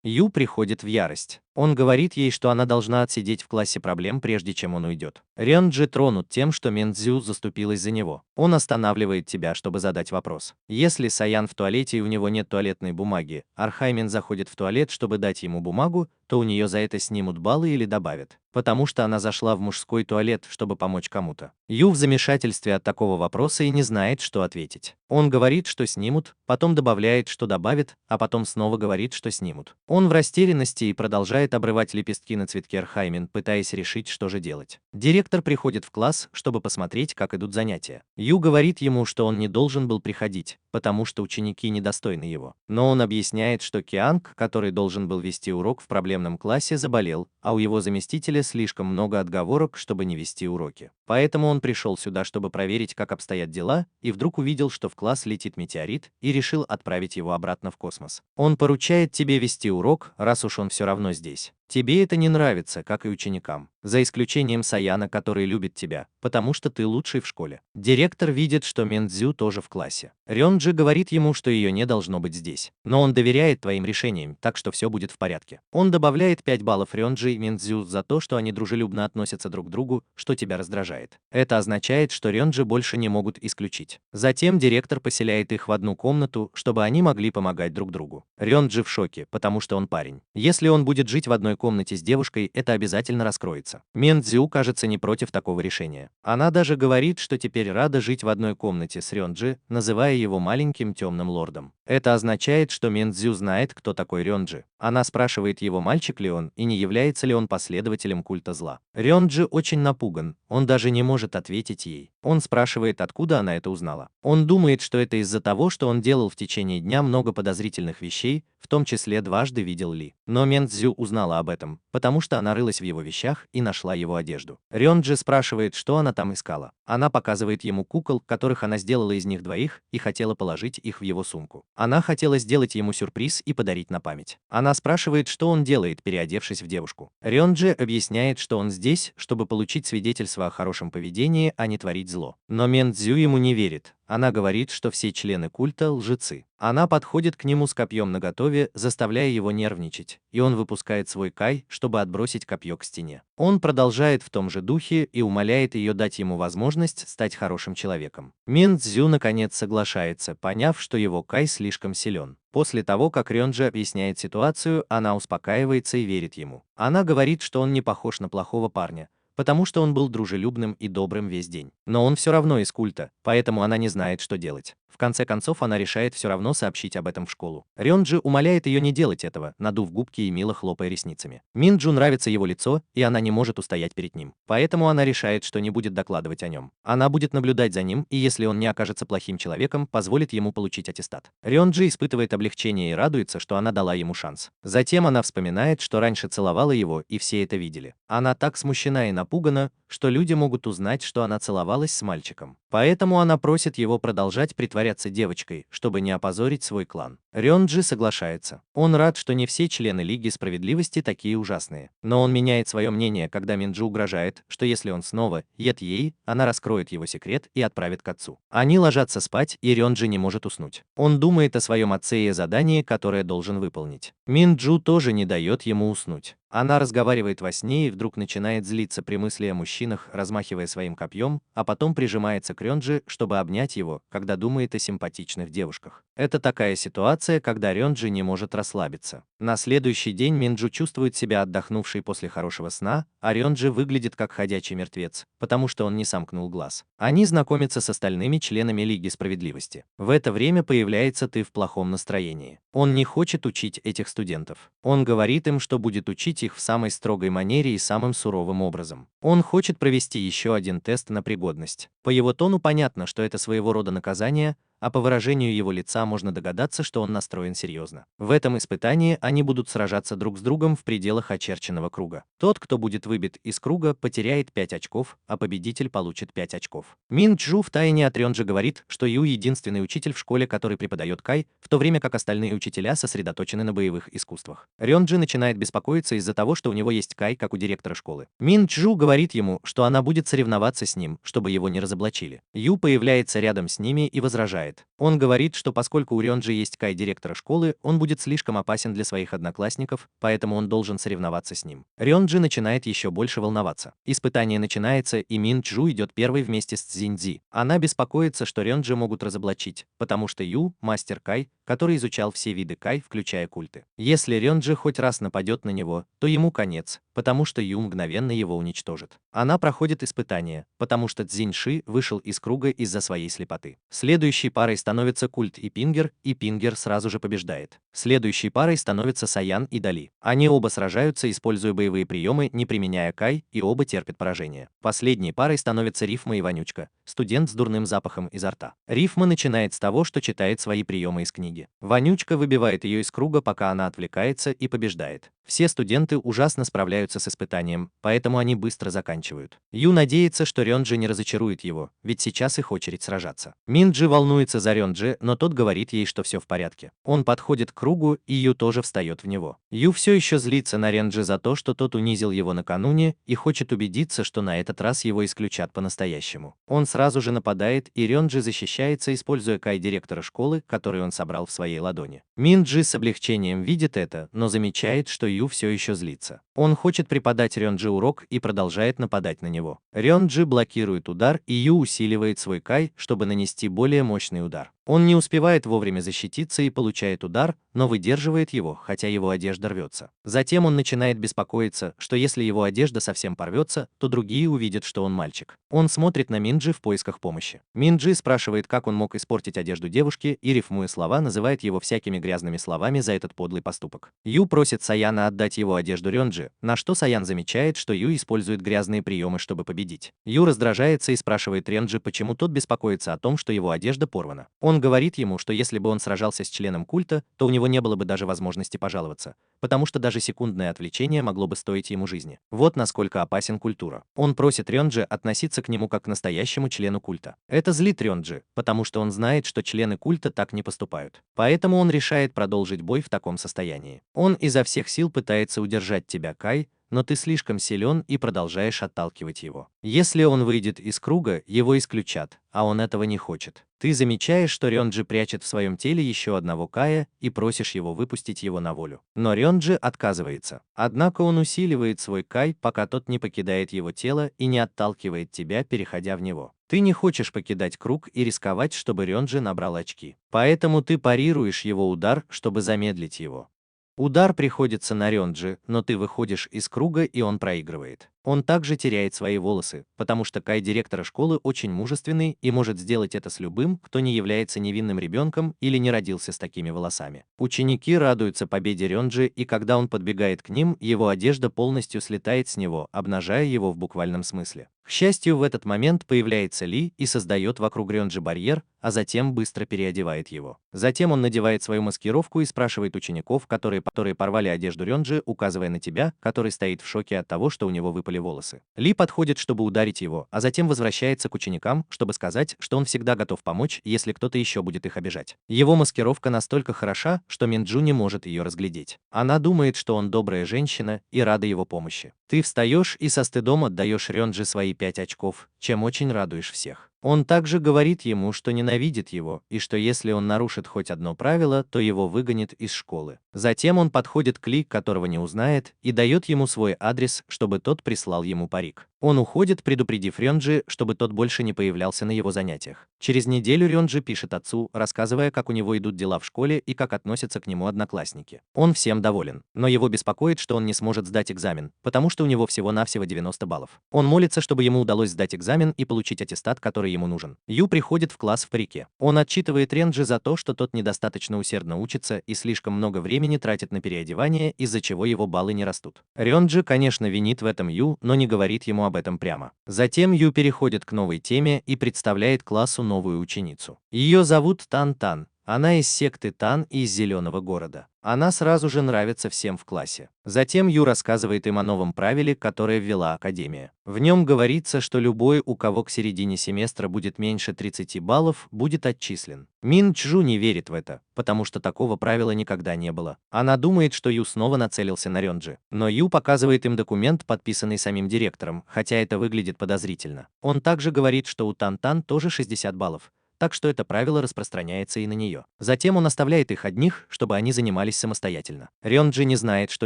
Ю приходит в ярость. Он говорит ей, что она должна отсидеть в классе проблем, прежде чем он уйдет. Рёнджи тронут тем, что Мен Цзю заступилась за него. Он останавливает тебя, чтобы задать вопрос. Если Саян в туалете и у него нет туалетной бумаги, Архаймен заходит в туалет, чтобы дать ему бумагу, то у нее за это снимут баллы или добавят, потому что она зашла в мужской туалет, чтобы помочь кому-то. Ю в замешательстве от такого вопроса и не знает, что ответить. Он говорит, что снимут, потом добавляет, что добавят, а потом снова говорит, что снимут. Он в растерянности и продолжает обрывать лепестки на цветке Архаймен, пытаясь решить, что же делать. Директор приходит в класс, чтобы посмотреть, как идут занятия. Ю говорит ему, что он не должен был приходить, потому что ученики недостойны его. Но он объясняет, что Кианг, который должен был вести урок в проблемном классе, заболел, а у его заместителя слишком много отговорок, чтобы не вести уроки. Поэтому он пришел сюда, чтобы проверить, как обстоят дела, и вдруг увидел, что в класс летит метеорит, и решил отправить его обратно в космос. Он поручает тебе вести урок, раз уж он все равно здесь. Тебе это не нравится, как и ученикам. За исключением Саяна, который любит тебя, потому что ты лучший в школе. Директор видит, что Миндзю тоже в классе. Рёнджи говорит ему, что ее не должно быть здесь. Но он доверяет твоим решениям, так что все будет в порядке. Он добавляет 5 баллов Рёнджи и Миндзю за то, что они дружелюбно относятся друг к другу, что тебя раздражает. Это означает, что Рёнджи больше не могут исключить. Затем директор поселяет их в одну комнату, чтобы они могли помогать друг другу. Рёнджи в шоке, потому что он парень. Если он будет жить в одной комнате с девушкой, это обязательно раскроется. Миндзю, кажется, не против такого решения. Она даже говорит, что теперь рада жить в одной комнате с Рёнджи, называя его маленьким темным лордом. Это означает, что Миндзю знает, кто такой Рёнджи. Она спрашивает его, мальчик ли он и не является ли он последователем культа зла. Рёнджи очень напуган, он даже не может ответить ей. Он спрашивает, откуда она это узнала. Он думает, что это из-за того, что он делал в течение дня много подозрительных вещей, в том числе дважды видел Ли. Но Миндзю узнала об этом, потому что она рылась в его вещах и нашла его одежду. Рёнджи спрашивает, что она там искала. Она показывает ему кукол, которых она сделала из них двоих, и хотела положить их в его сумку. Она хотела сделать ему сюрприз и подарить на память. Она спрашивает, что он делает, переодевшись в девушку. Рёнджи объясняет, что он здесь, чтобы получить свидетельство о хорошем поведении, а не творить зло. Но Миндзю ему не верит. Она говорит, что все члены культа лжецы. Она подходит к нему с копьем наготове, заставляя его нервничать, и он выпускает свой кай, чтобы отбросить копье к стене. Он продолжает в том же духе и умоляет ее дать ему возможность стать хорошим человеком. Миндзю наконец соглашается, поняв, что его кай слишком силен. После того, как Рёнджи объясняет ситуацию, она успокаивается и верит ему. Она говорит, что он не похож на плохого парня, потому что он был дружелюбным и добрым весь день. Но он все равно из культа, поэтому она не знает, что делать. В конце концов, она решает все равно сообщить об этом в школу. Рёнджи умоляет ее не делать этого, надув губки и мило хлопая ресницами. Минджу нравится его лицо, и она не может устоять перед ним. Поэтому она решает, что не будет докладывать о нем. Она будет наблюдать за ним, и если он не окажется плохим человеком, позволит ему получить аттестат. Рёнджи испытывает облегчение и радуется, что она дала ему шанс. Затем она вспоминает, что раньше целовала его, и все это видели. Она так смущена и напугана, что люди могут узнать, что она целовалась с мальчиком. Поэтому она просит его продолжать притворяться девочкой, чтобы не опозорить свой клан. Рёнджи соглашается. Он рад, что не все члены Лиги Справедливости такие ужасные. Но он меняет свое мнение, когда Минджу угрожает, что если он снова ед ей, она раскроет его секрет и отправит к отцу. Они ложатся спать, и Рёнджи не может уснуть. Он думает о своем отце и о задании, которое должен выполнить. Минджу тоже не дает ему уснуть. Она разговаривает во сне и вдруг начинает злиться при мысли о мужчинах, размахивая своим копьем, а потом прижимается к Рёнджи, чтобы обнять его, когда думает о симпатичных девушках. Это такая ситуация, когда Рёнджи не может расслабиться. На следующий день Минджу чувствует себя отдохнувшей после хорошего сна, а Рёнджи выглядит как ходячий мертвец, потому что он не сомкнул глаз. Они знакомятся с остальными членами Лиги Справедливости. В это время появляется Ты в плохом настроении. Он не хочет учить этих студентов. Он говорит им, что будет учить их в самой строгой манере и самым суровым образом. Он хочет провести еще один тест на пригодность. По его тону понятно, что это своего рода наказание, а по выражению его лица можно догадаться, что он настроен серьезно. В этом испытании они будут сражаться друг с другом в пределах очерченного круга. Тот, кто будет выбит из круга, потеряет 5 очков, а победитель получит 5 очков. Минджу втайне от Рёнджи говорит, что Ю единственный учитель в школе, который преподает кай, в то время как остальные учителя сосредоточены на боевых искусствах. Рёнджи начинает беспокоиться из-за того, что у него есть кай, как у директора школы. Минджу говорит ему, что она будет соревноваться с ним, чтобы его не разоблачили. Ю появляется рядом с ними и возражает. Он говорит, что поскольку у Рёнджи есть кай директора школы, он будет слишком опасен для своих одноклассников, поэтому он должен соревноваться с ним. Рёнджи начинает еще больше волноваться. Испытание начинается, и Минджу идет первой вместе с Цзиньцзи. Она беспокоится, что Рёнджи могут разоблачить, потому что Ю – мастер кай, который изучал все виды кай, включая культы. Если Рёнджи хоть раз нападет на него, то ему конец, потому что Ю мгновенно его уничтожит. Она проходит испытание, потому что Цзиньши вышел из круга из-за своей слепоты. Следующей парой становится Культ и Пингер сразу же побеждает. Следующей парой становятся Саян и Дали. Они оба сражаются, используя боевые приемы, не применяя кай, и оба терпят поражение. Последней парой становятся Рифма и Вонючка, студент с дурным запахом изо рта. Рифма начинает с того, что читает свои приемы из книги. Вонючка выбивает ее из круга, пока она отвлекается, и побеждает. Все студенты ужасно справляются с испытанием, поэтому они быстро заканчивают. Ю надеется, что Рёнджи не разочарует его, ведь сейчас их очередь сражаться. Минджи волнуется за Рёнджи, но тот говорит ей, что все в порядке. Он подходит к кругу, и Ю тоже встает в него. Ю все еще злится на Рёнджи за то, что тот унизил его накануне, и хочет убедиться, что на этот раз его исключат по-настоящему. Он сразу же нападает, и Рёнджи защищается, используя кай директора школы, который он собрал в своей ладони. Минджи с облегчением видит это, но замечает, что Ю все еще злится. Он хочет преподать Рёнджи урок и продолжает нападать на него. Рёнджи блокирует удар, и Ю усиливает свой кай, чтобы нанести более мощный удар. Он не успевает вовремя защититься и получает удар, но выдерживает его, хотя его одежда рвется. Затем он начинает беспокоиться, что если его одежда совсем порвется, то другие увидят, что он мальчик. Он смотрит на Минджи в поисках помощи. Минджи спрашивает, как он мог испортить одежду девушки, и, рифмуя слова, называет его всякими грязными словами за этот подлый поступок. Ю просит Саяна отдать его одежду Рёнджи, на что Саян замечает, что Ю использует грязные приемы, чтобы победить. Ю раздражается и спрашивает Рёнджи, почему тот беспокоится о том, что его одежда порвана. Он говорит ему, что если бы он сражался с членом культа, то у него не было бы даже возможности пожаловаться, потому что даже секундное отвлечение могло бы стоить ему жизни. Вот насколько опасен культура. Он просит Рёнджи относиться к нему как к настоящему члену культа. Это злит Рёнджи, потому что он знает, что члены культа так не поступают. Поэтому он решает продолжить бой в таком состоянии. Он изо всех сил пытается удержать тебя, Кай, но ты слишком силен и продолжаешь отталкивать его. Если он выйдет из круга, его исключат, а он этого не хочет. Ты замечаешь, что Рёнджи прячет в своем теле еще одного Кая и просишь его выпустить его на волю. Но Рёнджи отказывается. Однако он усиливает свой Кай, пока тот не покидает его тело и не отталкивает тебя, переходя в него. Ты не хочешь покидать круг и рисковать, чтобы Рёнджи набрал очки. Поэтому ты парируешь его удар, чтобы замедлить его. Удар приходится на Рёнджи, но ты выходишь из круга, и он проигрывает. Он также теряет свои волосы, потому что кай директора школы очень мужественный и может сделать это с любым, кто не является невинным ребенком или не родился с такими волосами. Ученики радуются победе Рёнджи, и когда он подбегает к ним, его одежда полностью слетает с него, обнажая его в буквальном смысле. К счастью, в этот момент появляется Ли и создает вокруг Рёнджи барьер, а затем быстро переодевает его. Затем он надевает свою маскировку и спрашивает учеников, которые порвали одежду Рёнджи, указывая на тебя, который стоит в шоке от того, что у него выпали волосы. Ли подходит, чтобы ударить его, а затем возвращается к ученикам, чтобы сказать, что он всегда готов помочь, если кто-то еще будет их обижать. Его маскировка настолько хороша, что Минджу не может ее разглядеть. Она думает, что он добрая женщина и рада его помощи. Ты встаешь и со стыдом отдаешь Рёнджи свои 5 очков, чем очень радуешь всех. Он также говорит ему, что ненавидит его, и что если он нарушит хоть одно правило, то его выгонят из школы. Затем он подходит к Ли, которого не узнает, и дает ему свой адрес, чтобы тот прислал ему парик. Он уходит, предупредив Рёнджи, чтобы тот больше не появлялся на его занятиях. Через неделю Рёнджи пишет отцу, рассказывая, как у него идут дела в школе и как относятся к нему одноклассники. Он всем доволен, но его беспокоит, что он не сможет сдать экзамен, потому что у него всего-навсего 90 баллов. Он молится, чтобы ему удалось сдать экзамен и получить аттестат, который ему нужен. Ю приходит в класс в парике. Он отчитывает Рёнджи за то, что тот недостаточно усердно учится и слишком много времени тратит на переодевание, из-за чего его баллы не растут. Рёнджи, конечно, винит в этом Ю, но не говорит ему об этом прямо. Затем Ю переходит к новой теме и представляет классу новую ученицу. Ее зовут Тан-Тан. Она из секты Тан и из Зеленого города. Она сразу же нравится всем в классе. Затем Ю рассказывает им о новом правиле, которое ввела Академия. В нем говорится, что любой, у кого к середине семестра будет меньше 30 баллов, будет отчислен. Мин Чжу не верит в это, потому что такого правила никогда не было. Она думает, что Ю снова нацелился на Рёнджи. Но Ю показывает им документ, подписанный самим директором, хотя это выглядит подозрительно. Он также говорит, что у Тан-Тан тоже 60 баллов. Так что это правило распространяется и на нее. Затем он оставляет их одних, чтобы они занимались самостоятельно. Рёнджи не знает, что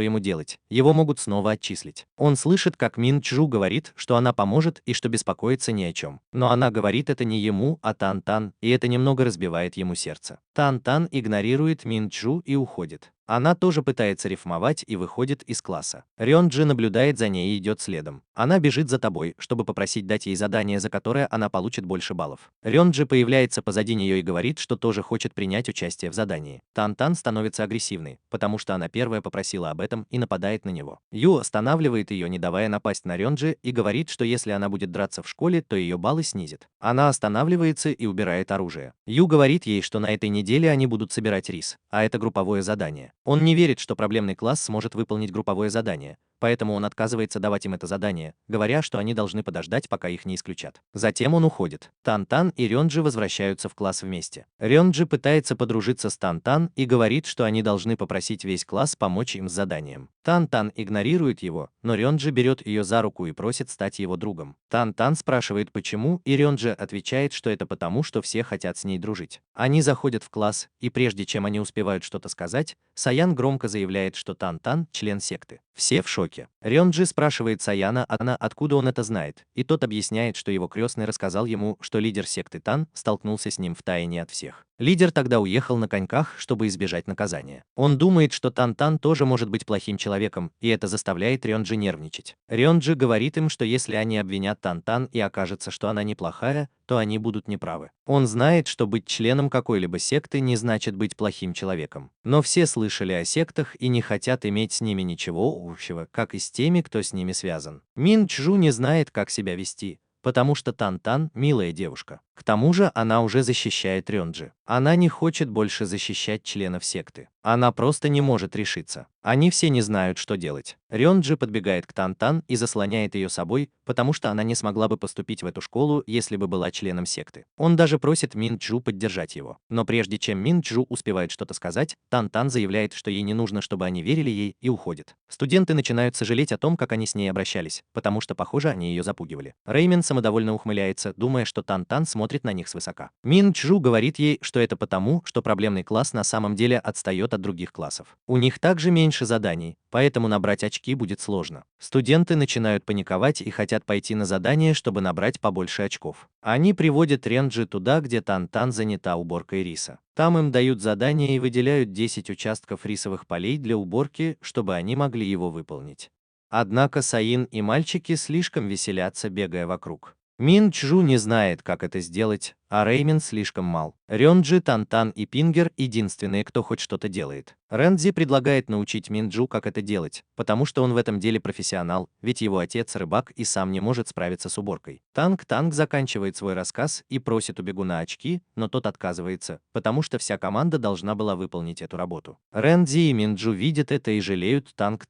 ему делать. Его могут снова отчислить. Он слышит, как Мин Чжу говорит, что она поможет и что беспокоиться ни о чем. Но она говорит это не ему, а Тан-Тан, и это немного разбивает ему сердце. Тан-Тан игнорирует Мин Чжу и уходит. Она тоже пытается рифмовать и выходит из класса. Рёнджи наблюдает за ней и идет следом. Она бежит за тобой, чтобы попросить дать ей задание, за которое она получит больше баллов. Рёнджи появляется позади нее и говорит, что тоже хочет принять участие в задании. Тан-Тан становится агрессивной, потому что она первая попросила об этом и нападает на него. Ю останавливает ее, не давая напасть на Рёнджи, и говорит, что если она будет драться в школе, то ее баллы снизит. Она останавливается и убирает оружие. Ю говорит ей, что на этой неделе они будут собирать рис, а это групповое задание. Он не верит, что проблемный класс сможет выполнить групповое задание, поэтому он отказывается давать им это задание, говоря, что они должны подождать, пока их не исключат. Затем он уходит. Тан-Тан и Рёнджи возвращаются в класс вместе. Рёнджи пытается подружиться с Тан-Тан и говорит, что они должны попросить весь класс помочь им с заданием. Тан-Тан игнорирует его, но Рёнджи берет ее за руку и просит стать его другом. Тан-Тан спрашивает почему, и Рёнджи отвечает, что это потому, что все хотят с ней дружить. Они заходят в класс, и прежде чем они успевают что-то сказать, Саян громко заявляет, что Тан-Тан – член секты. Все в шоке. Рёнджи спрашивает Саяна, откуда он это знает, и тот объясняет, что его крестный рассказал ему, что лидер секты Тан столкнулся с ним втайне от всех. Лидер тогда уехал на коньках, чтобы избежать наказания. Он думает, что Тан-Тан тоже может быть плохим человеком, и это заставляет Рёнджи нервничать. Рёнджи говорит им, что если они обвинят Тан-Тан и окажется, что она неплохая, то они будут неправы. Он знает, что быть членом какой-либо секты не значит быть плохим человеком. Но все слышали о сектах и не хотят иметь с ними ничего общего, как и с теми, кто с ними связан. Мин Чжу не знает, как себя вести, потому что Тан-Тан – милая девушка. К тому же она уже защищает Рёнджи. Она не хочет больше защищать членов секты. Она просто не может решиться. Они все не знают, что делать. Рёнджи подбегает к Тан-Тан и заслоняет ее собой, потому что она не смогла бы поступить в эту школу, если бы была членом секты. Он даже просит Мин Чжу поддержать его. Но прежде чем Мин Чжу успевает что-то сказать, Тан-Тан заявляет, что ей не нужно, чтобы они верили ей, и уходит. Студенты начинают сожалеть о том, как они с ней обращались, потому что, похоже, они ее запугивали. Реймен самодовольно ухмыляется, думая, что Тан-Тан смотрит на них свысока. Мин Чжу говорит ей, что это потому, что проблемный класс на самом деле отстает от других классов. У них также меньше заданий, поэтому набрать очки будет сложно. Студенты начинают паниковать и хотят пойти на задание, чтобы набрать побольше очков. Они приводят Рёнджи туда, где Тан-Тан занята уборкой риса. Там им дают задание и выделяют 10 участков рисовых полей для уборки, чтобы они могли его выполнить. Однако Саин и мальчики слишком веселятся, бегая вокруг. Мин Чжу не знает, как это сделать, а Реймен слишком мал. Рёнджи, Тан-Тан и Пингер – единственные, кто хоть что-то делает. Рэнзи предлагает научить Мин Чжу, как это делать, потому что он в этом деле профессионал, ведь его отец рыбак и сам не может справиться с уборкой. Танг заканчивает свой рассказ и просит у бегуна очки, но тот отказывается, потому что вся команда должна была выполнить эту работу. Рэнзи и Мин Чжу видят это и жалеют Танг.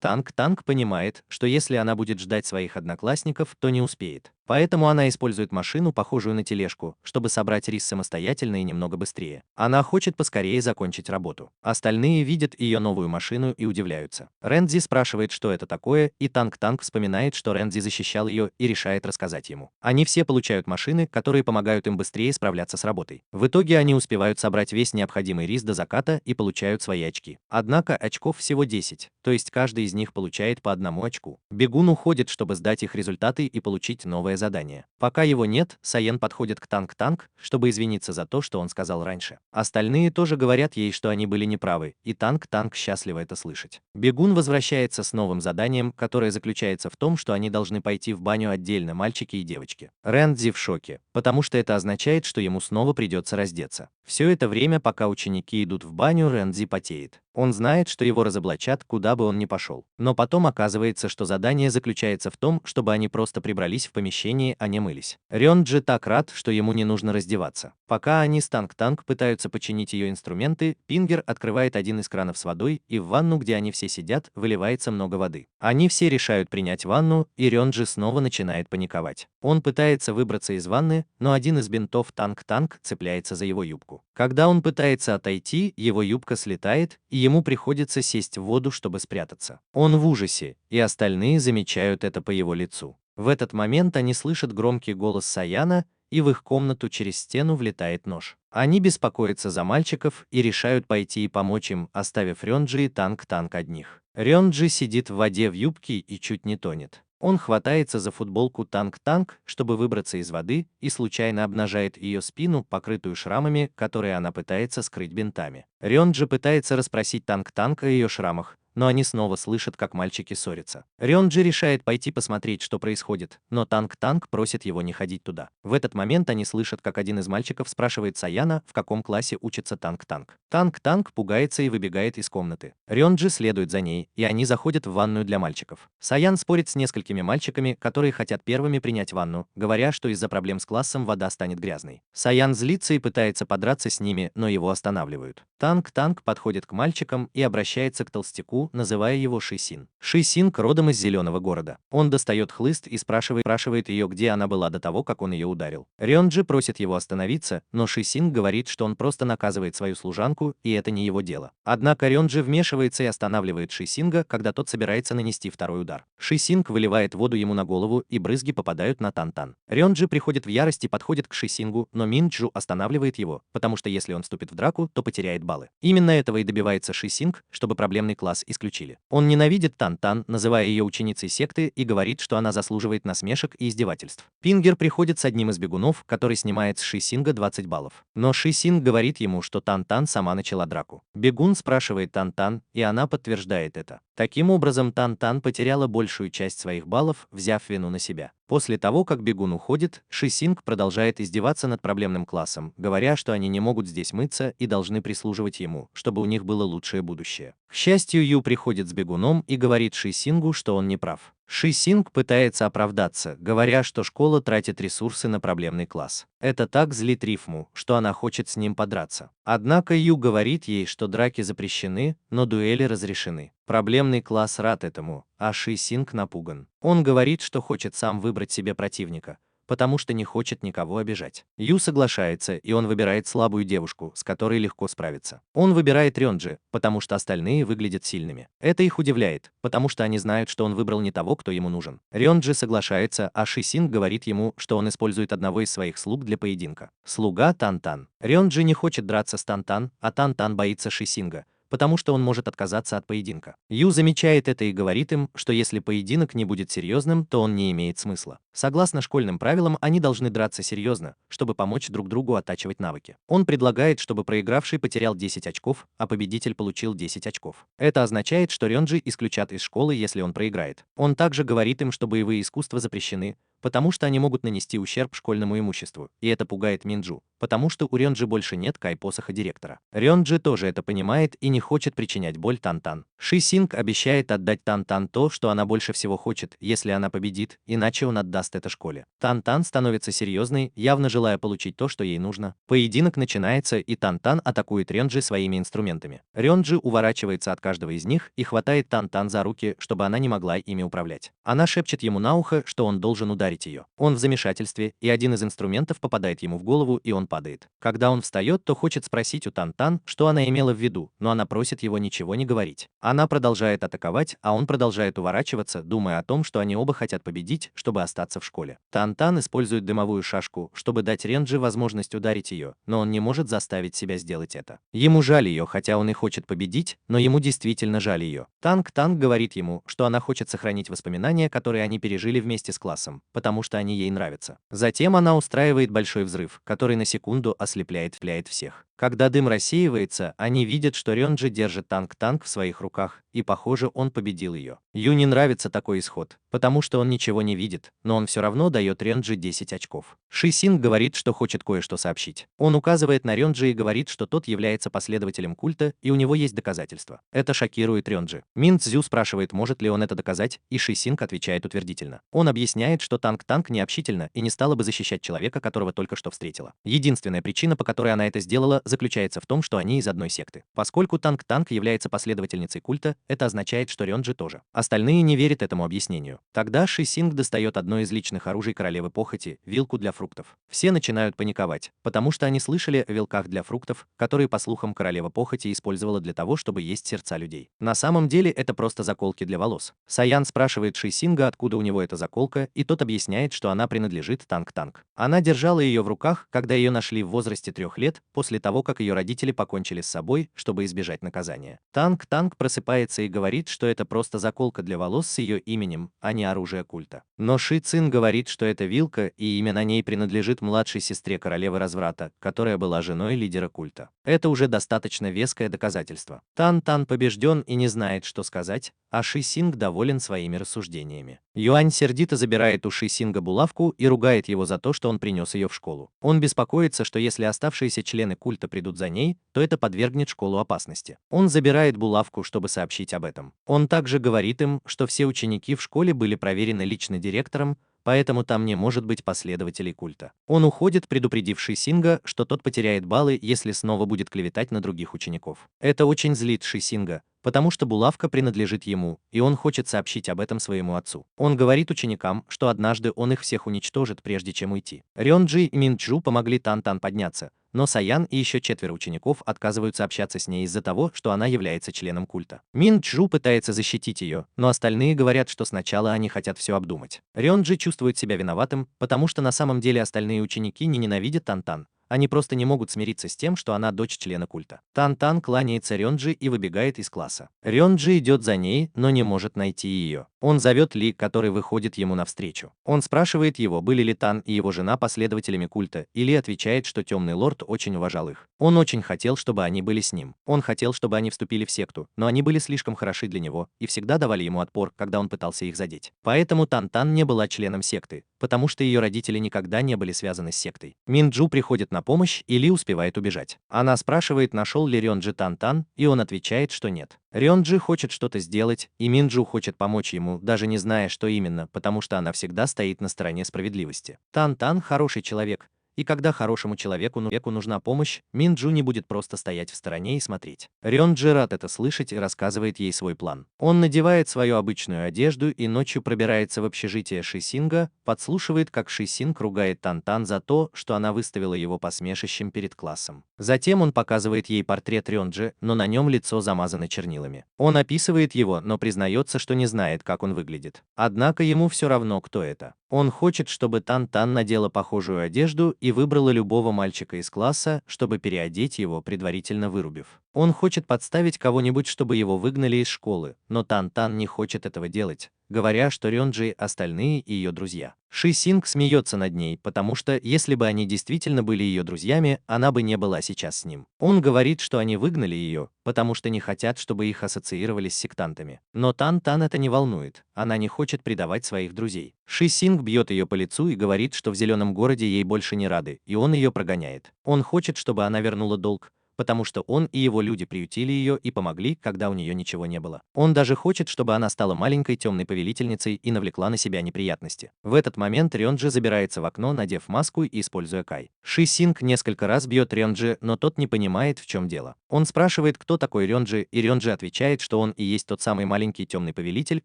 Танг понимает, что если она будет ждать своих одноклассников, то не успеет. Поэтому она использует машину, похожую на тележку, чтобы собрать рис самостоятельно и немного быстрее. Она хочет поскорее закончить работу. Остальные видят ее новую машину и удивляются. Рэнзи спрашивает, что это такое, и Танг вспоминает, что Рэнзи защищал ее и решает рассказать ему. Они все получают машины, которые помогают им быстрее справляться с работой. В итоге они успевают собрать весь необходимый рис до заката и получают свои очки. Однако очков всего 10, то есть каждый из них получает по одному очку. Бегун уходит, чтобы сдать их результаты и получить новое задание. Пока его нет, Саен подходит к Танг, чтобы извиниться за то, что он сказал раньше. Остальные тоже говорят ей, что они были неправы, и Танг счастливо это слышать. Бегун возвращается с новым заданием, которое заключается в том, что они должны пойти в баню отдельно, мальчики и девочки. Рэнзи в шоке, потому что это означает, что ему снова придется раздеться. Все это время, пока ученики идут в баню, Рэнзи потеет. Он знает, что его разоблачат, куда бы он ни пошел. Но потом оказывается, что задание заключается в том, чтобы они просто прибрались в помещении, а не мылись. Рёнджи так рад, что ему не нужно раздеваться. Пока они с Танг пытаются починить ее инструменты, Пингер открывает один из кранов с водой, и в ванну, где они все сидят, выливается много воды. Они все решают принять ванну, и Рёнджи снова начинает паниковать. Он пытается выбраться из ванны, но один из бинтов Танг цепляется за его юбку. Когда он пытается отойти, его юбка слетает, и ему приходится сесть в воду, чтобы спрятаться. Он в ужасе, и остальные замечают это по его лицу. В этот момент они слышат громкий голос Саяна, и в их комнату через стену влетает нож. Они беспокоятся за мальчиков и решают пойти и помочь им, оставив Рёнджи и Танг одних. Рёнджи сидит в воде в юбке и чуть не тонет. Он хватается за футболку Танг, чтобы выбраться из воды, и случайно обнажает ее спину, покрытую шрамами, которые она пытается скрыть бинтами. Рёнджи пытается расспросить Танг о ее шрамах, но они снова слышат, как мальчики ссорятся. Рёнджи решает пойти посмотреть, что происходит, но Танг-Танг просит его не ходить туда. В этот момент они слышат, как один из мальчиков спрашивает Саяна, в каком классе учится Танг-Танг. Танг-Танг пугается и выбегает из комнаты. Рёнджи следует за ней, и они заходят в ванную для мальчиков. Саян спорит с несколькими мальчиками, которые хотят первыми принять ванну, говоря, что из-за проблем с классом вода станет грязной. Саян злится и пытается подраться с ними, но его останавливают. Танг-Танг подходит к мальчикам и обращается к толстяку, называя его Шисин. Шисинг родом из Зеленого города. Он достает хлыст и спрашивает ее, где она была до того, как он ее ударил. Рёнджи просит его остановиться, но Шисинг говорит, что он просто наказывает свою служанку, и это не его дело. Однако Рёнджи вмешивается и останавливает Шисинга, когда тот собирается нанести второй удар. Шисинг выливает воду ему на голову, и брызги попадают на Тан-Тан. Рёнджи приходит в ярость и подходит к Шисингу, но Минджу останавливает его, потому что если он вступит в драку, то потеряет баллы. Именно этого и добивается Шисинг, чтобы проблемный класс исключили. Он ненавидит Тан-Тан, называя ее ученицей секты, и говорит, что она заслуживает насмешек и издевательств. Пингер приходит с одним из бегунов, который снимает с Шисинга 20 баллов. Но Шисинг говорит ему, что Тан-Тан сама начала драку. Бегун спрашивает Тан-Тан, и она подтверждает это. Таким образом, Тан-Тан потеряла большую часть своих баллов, взяв вину на себя. После того, как бегун уходит, Шисинг продолжает издеваться над проблемным классом, говоря, что они не могут здесь мыться и должны прислуживать ему, чтобы у них было лучшее будущее. К счастью, Ю приходит с бегуном и говорит Шисингу, что он не прав. Шисинг пытается оправдаться, говоря, что школа тратит ресурсы на проблемный класс. Это так злит Рифму, что она хочет с ним подраться. Однако Ю говорит ей, что драки запрещены, но дуэли разрешены. Проблемный класс рад этому, а Шисинг напуган. Он говорит, что хочет сам выбрать себе противника, потому что не хочет никого обижать. Ю соглашается, и он выбирает слабую девушку, с которой легко справиться. Он выбирает Рёнджи, потому что остальные выглядят сильными. Это их удивляет, потому что они знают, что он выбрал не того, кто ему нужен. Рёнджи соглашается, а Шисинг говорит ему, что он использует одного из своих слуг для поединка. Слуга Тан-Тан. Рёнджи не хочет драться с Тан-Тан, а Тан-Тан боится Шисинга, потому что он может отказаться от поединка. Ю замечает это и говорит им, что если поединок не будет серьезным, то он не имеет смысла. Согласно школьным правилам, они должны драться серьезно, чтобы помочь друг другу оттачивать навыки. Он предлагает, чтобы проигравший потерял 10 очков, а победитель получил 10 очков. Это означает, что Рёнджи исключат из школы, если он проиграет. Он также говорит им, что боевые искусства запрещены, потому что они могут нанести ущерб школьному имуществу, и это пугает Минджу, потому что у Рёнджи больше нет кай-посоха директора. Рёнджи тоже это понимает и не хочет причинять боль Тан-Тан. Шисинг обещает отдать Тан-Тан то, что она больше всего хочет, если она победит, иначе он отдаст это школе. Тан-Тан становится серьезной, явно желая получить то, что ей нужно. Поединок начинается, и Тан-Тан атакует Рёнджи своими инструментами. Рёнджи уворачивается от каждого из них и хватает Тан-Тан за руки, чтобы она не могла ими управлять. Она шепчет ему на ухо, что он должен ударить ее. Он в замешательстве, и один из инструментов попадает ему в голову, и он падает. Когда он встает, то хочет спросить у Тан-Тан, что она имела в виду, но она просит его ничего не говорить. Она продолжает атаковать, а он продолжает уворачиваться, думая о том, что они оба хотят победить, чтобы остаться в школе. Тан-Тан использует дымовую шашку, чтобы дать Рёнджи возможность ударить ее, но он не может заставить себя сделать это. Ему жаль ее, хотя он и хочет победить, но ему действительно жаль ее. Танг-Танг говорит ему, что она хочет сохранить воспоминания, которые они пережили вместе с классом, потому что они ей нравятся. Затем она устраивает большой взрыв, который на секунду ослепляет всех. Когда дым рассеивается, они видят, что Рёнджи держит Танг-Танг в своих руках, и, похоже, он победил ее. Ю не нравится такой исход, потому что он ничего не видит, но он все равно дает Рёнджи 10 очков. Шисинг говорит, что хочет кое-что сообщить. Он указывает на Рёнджи и говорит, что тот является последователем культа, и у него есть доказательства. Это шокирует Рёнджи. Мин Цзю спрашивает, может ли он это доказать, и Шисинг отвечает утвердительно. Он объясняет, что Танг-Танг не общительна и не стала бы защищать человека, которого только что встретила. Единственная причина, по которой она это сделала, заключается в том, что они из одной секты. Поскольку Танг-Танг является последовательницей культа, это означает, что Рёнджи тоже. Остальные не верят этому объяснению. Тогда Шисинг достает одно из личных оружий королевы похоти – вилку для фруктов. Все начинают паниковать, потому что они слышали о вилках для фруктов, которые, по слухам, королева похоти использовала для того, чтобы есть сердца людей. На самом деле это просто заколки для волос. Саян спрашивает Шисинга, откуда у него эта заколка, и тот объясняет, что она принадлежит Танг-Танг. Она держала ее в руках, когда ее нашли в возрасте 3 лет, после того, того, как ее родители покончили с собой, чтобы избежать наказания. Танк просыпается и говорит, что это просто заколка для волос с ее именем, а не оружие культа. Но Ши Цин говорит, что это вилка, и имя на ней принадлежит младшей сестре королевы разврата, которая была женой лидера культа. Это уже достаточно веское доказательство. Тан побежден и не знает, что сказать, а Ши Синг доволен своими рассуждениями. Юань сердито забирает у Ши Синга булавку и ругает его за то, что он принес ее в школу. Он беспокоится, что если оставшиеся члены культа придут за ней, то это подвергнет школу опасности. Он забирает булавку, чтобы сообщить об этом. Он также говорит им, что все ученики в школе были проверены лично директором, поэтому там не может быть последователей культа. Он уходит, предупредив Ши Синга, что тот потеряет баллы, если снова будет клеветать на других учеников. Это очень злит Ши Синга, потому что булавка принадлежит ему, и он хочет сообщить об этом своему отцу. Он говорит ученикам, что однажды он их всех уничтожит, прежде чем уйти. Рёнджи и Минджу помогли Тан подняться, но Саян и еще 4 учеников отказываются общаться с ней из-за того, что она является членом культа. Минджу пытается защитить ее, но остальные говорят, что сначала они хотят все обдумать. Рёнджи чувствует себя виноватым, потому что на самом деле остальные ученики не ненавидят Тан. Они просто не могут смириться с тем, что она дочь члена культа. Тан кланяется Рёнджи и выбегает из класса. Рёнджи идет за ней, но не может найти ее. Он зовет Ли, который выходит ему навстречу. Он спрашивает его, были ли Тан и его жена последователями культа, и Ли отвечает, что Темный Лорд очень уважал их. Он очень хотел, чтобы они были с ним. Он хотел, чтобы они вступили в секту, но они были слишком хороши для него и всегда давали ему отпор, когда он пытался их задеть. Поэтому Тан не была членом секты, потому что ее родители никогда не были связаны с сектой. Минджу приходит на помощь, и Ли успевает убежать. Она спрашивает, нашел ли Рёнджи Тан, и он отвечает, что нет. Рёнджи хочет что-то сделать, и Минджу хочет помочь ему, даже не зная, что именно, потому что она всегда стоит на стороне справедливости. Тан хороший человек, и когда хорошему человеку нужна помощь, Минджу не будет просто стоять в стороне и смотреть. Рёнджи рад это слышать и рассказывает ей свой план. Он надевает свою обычную одежду и ночью пробирается в общежитие Ши Синга, подслушивает, как Ши Синг ругает Тан за то, что она выставила его посмешищем перед классом. Затем он показывает ей портрет Рёнджи, но на нем лицо замазано чернилами. Он описывает его, но признается, что не знает, как он выглядит. Однако ему все равно, кто это. Он хочет, чтобы Тан надела похожую одежду и выбрала любого мальчика из класса, чтобы переодеть его, предварительно вырубив. Он хочет подставить кого-нибудь, чтобы его выгнали из школы, но Тан не хочет этого делать, говоря, что Рёнджи остальные и ее друзья. Ши Синг смеется над ней, потому что, если бы они действительно были ее друзьями, она бы не была сейчас с ним. Он говорит, что они выгнали ее, потому что не хотят, чтобы их ассоциировали с сектантами. Но Тан это не волнует, она не хочет предавать своих друзей. Ши Синг бьет ее по лицу и говорит, что в Зеленом городе ей больше не рады, и он ее прогоняет. Он хочет, чтобы она вернула долг, потому что он и его люди приютили ее и помогли, когда у нее ничего не было. Он даже хочет, чтобы она стала маленькой темной повелительницей и навлекла на себя неприятности. В этот момент Рёнджи забирается в окно, надев маску и используя Кай. Ши Синг несколько раз бьет Рёнджи, но тот не понимает, в чем дело. Он спрашивает, кто такой Рёнджи, и Рёнджи отвечает, что он и есть тот самый маленький темный повелитель,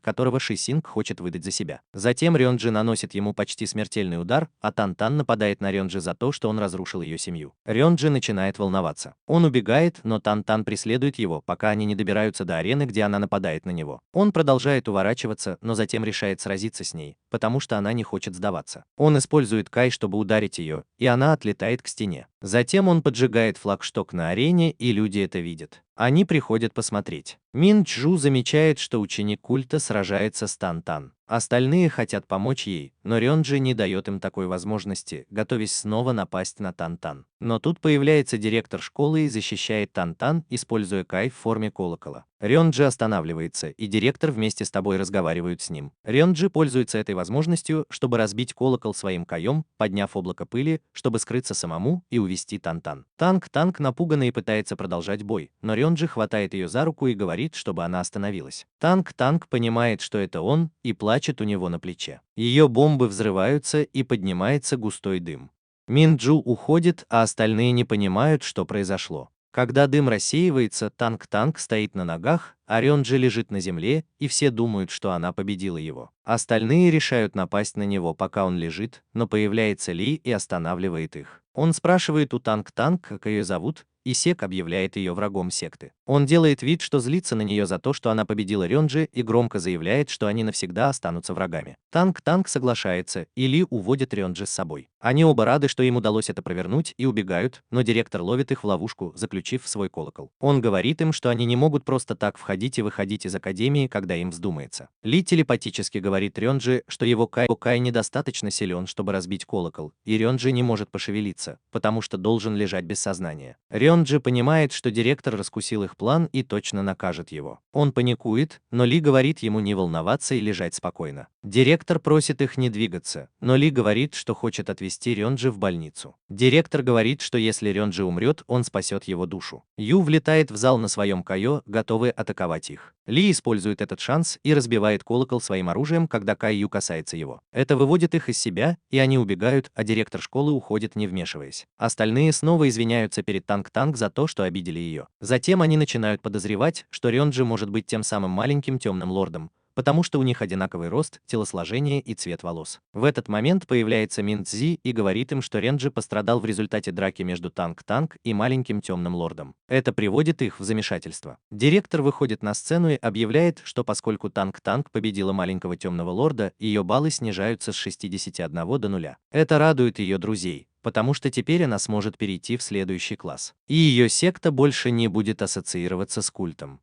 которого Ши Синг хочет выдать за себя. Затем Рёнджи наносит ему почти смертельный удар, а Тан нападает на Рёнджи за то, что он разрушил ее семью. Рёнджи начинает волноваться. Он убегает, но Тан преследует его, пока они не добираются до арены, где она нападает на него. Он продолжает уворачиваться, но затем решает сразиться с ней, потому что она не хочет сдаваться. Он использует Кай, чтобы ударить ее, и она отлетает к стене. Затем он поджигает флагшток на арене, и люди это видят. Они приходят посмотреть. Минджу замечает, что ученик культа сражается с Тан. Остальные хотят помочь ей, но Рёнджи не дает им такой возможности, готовясь снова напасть на Тан. Но тут появляется директор школы и защищает Тан, используя Кай в форме колокола. Рёнджи останавливается, и директор вместе с тобой разговаривают с ним. Рёнджи пользуется этой возможностью, чтобы разбить колокол своим Каем, подняв облако пыли, чтобы скрыться самому и увести Тан. Танк напуганный и пытается продолжать бой, но Рёнджи хватает ее за руку и говорит, чтобы она остановилась. Танк понимает, что это он, и плачет у него на плече. Ее бомбы взрываются, и поднимается густой дым. Минджу уходит, а остальные не понимают, что произошло. Когда дым рассеивается, Танк стоит на ногах, а Рёнджи лежит на земле, и все думают, что она победила его. Остальные решают напасть на него, пока он лежит, но появляется Ли и останавливает их. Он спрашивает у Танк, как ее зовут, и Сек объявляет ее врагом секты. Он делает вид, что злится на нее за то, что она победила Рёнджи, и громко заявляет, что они навсегда останутся врагами. Танг соглашается, и Ли уводит Рёнджи с собой. Они оба рады, что им удалось это провернуть, и убегают, но директор ловит их в ловушку, заключив в свой колокол. Он говорит им, что они не могут просто так входить и выходить из академии, когда им вздумается. Ли телепатически говорит Рёнджи, что его Кай недостаточно силен, чтобы разбить колокол, и Рёнджи не может пошевелиться, потому что должен лежать без сознания. Рёнджи понимает, что директор раскусил их план и точно накажет его. Он паникует, но Ли говорит ему не волноваться и лежать спокойно. Директор просит их не двигаться, но Ли говорит, что хочет отвезти Рёнджи в больницу. Директор говорит, что если Рёнджи умрет, он спасет его душу. Ю влетает в зал на своем Кайо, готовый атаковать их. Ли использует этот шанс и разбивает колокол своим оружием, когда Кай-Ю касается его. Это выводит их из себя, и они убегают, а директор школы уходит, не вмешиваясь. Остальные снова извиняются перед Танг за то, что обидели ее. Затем они начинают подозревать, что Рёнджи может быть тем самым маленьким темным лордом, потому что у них одинаковый рост, телосложение и цвет волос. В этот момент появляется Мин Цзи и говорит им, что Рёнджи пострадал в результате драки между Танг и маленьким темным лордом. Это приводит их в замешательство. Директор выходит на сцену и объявляет, что поскольку Танг победила маленького темного лорда, ее баллы снижаются с 61 до 0. Это радует ее друзей, потому что теперь она сможет перейти в следующий класс. И ее секта больше не будет ассоциироваться с культом.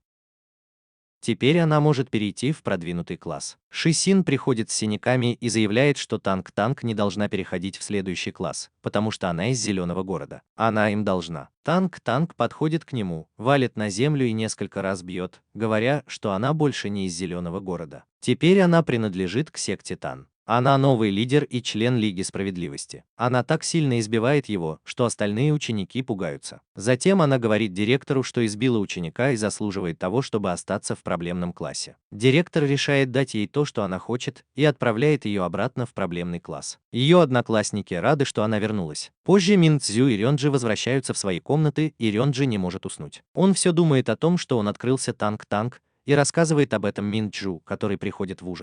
Теперь она может перейти в продвинутый класс. Шисин приходит с синяками и заявляет, что Танг не должна переходить в следующий класс, потому что она из Зеленого города. Она им должна. Танг подходит к нему, валит на землю и несколько раз бьет, говоря, что она больше не из Зеленого города. Теперь она принадлежит к секте Тан. Она новый лидер и член Лиги Справедливости. Она так сильно избивает его, что остальные ученики пугаются. Затем она говорит директору, что избила ученика и заслуживает того, чтобы остаться в проблемном классе. Директор решает дать ей то, что она хочет, и отправляет ее обратно в проблемный класс. Ее одноклассники рады, что она вернулась. Позже Мин Цзю и Рёнджи возвращаются в свои комнаты, и Рёнджи не может уснуть. Он все думает о том, что он открылся Танг, и рассказывает об этом Мин Чжу, который приходит в ужас.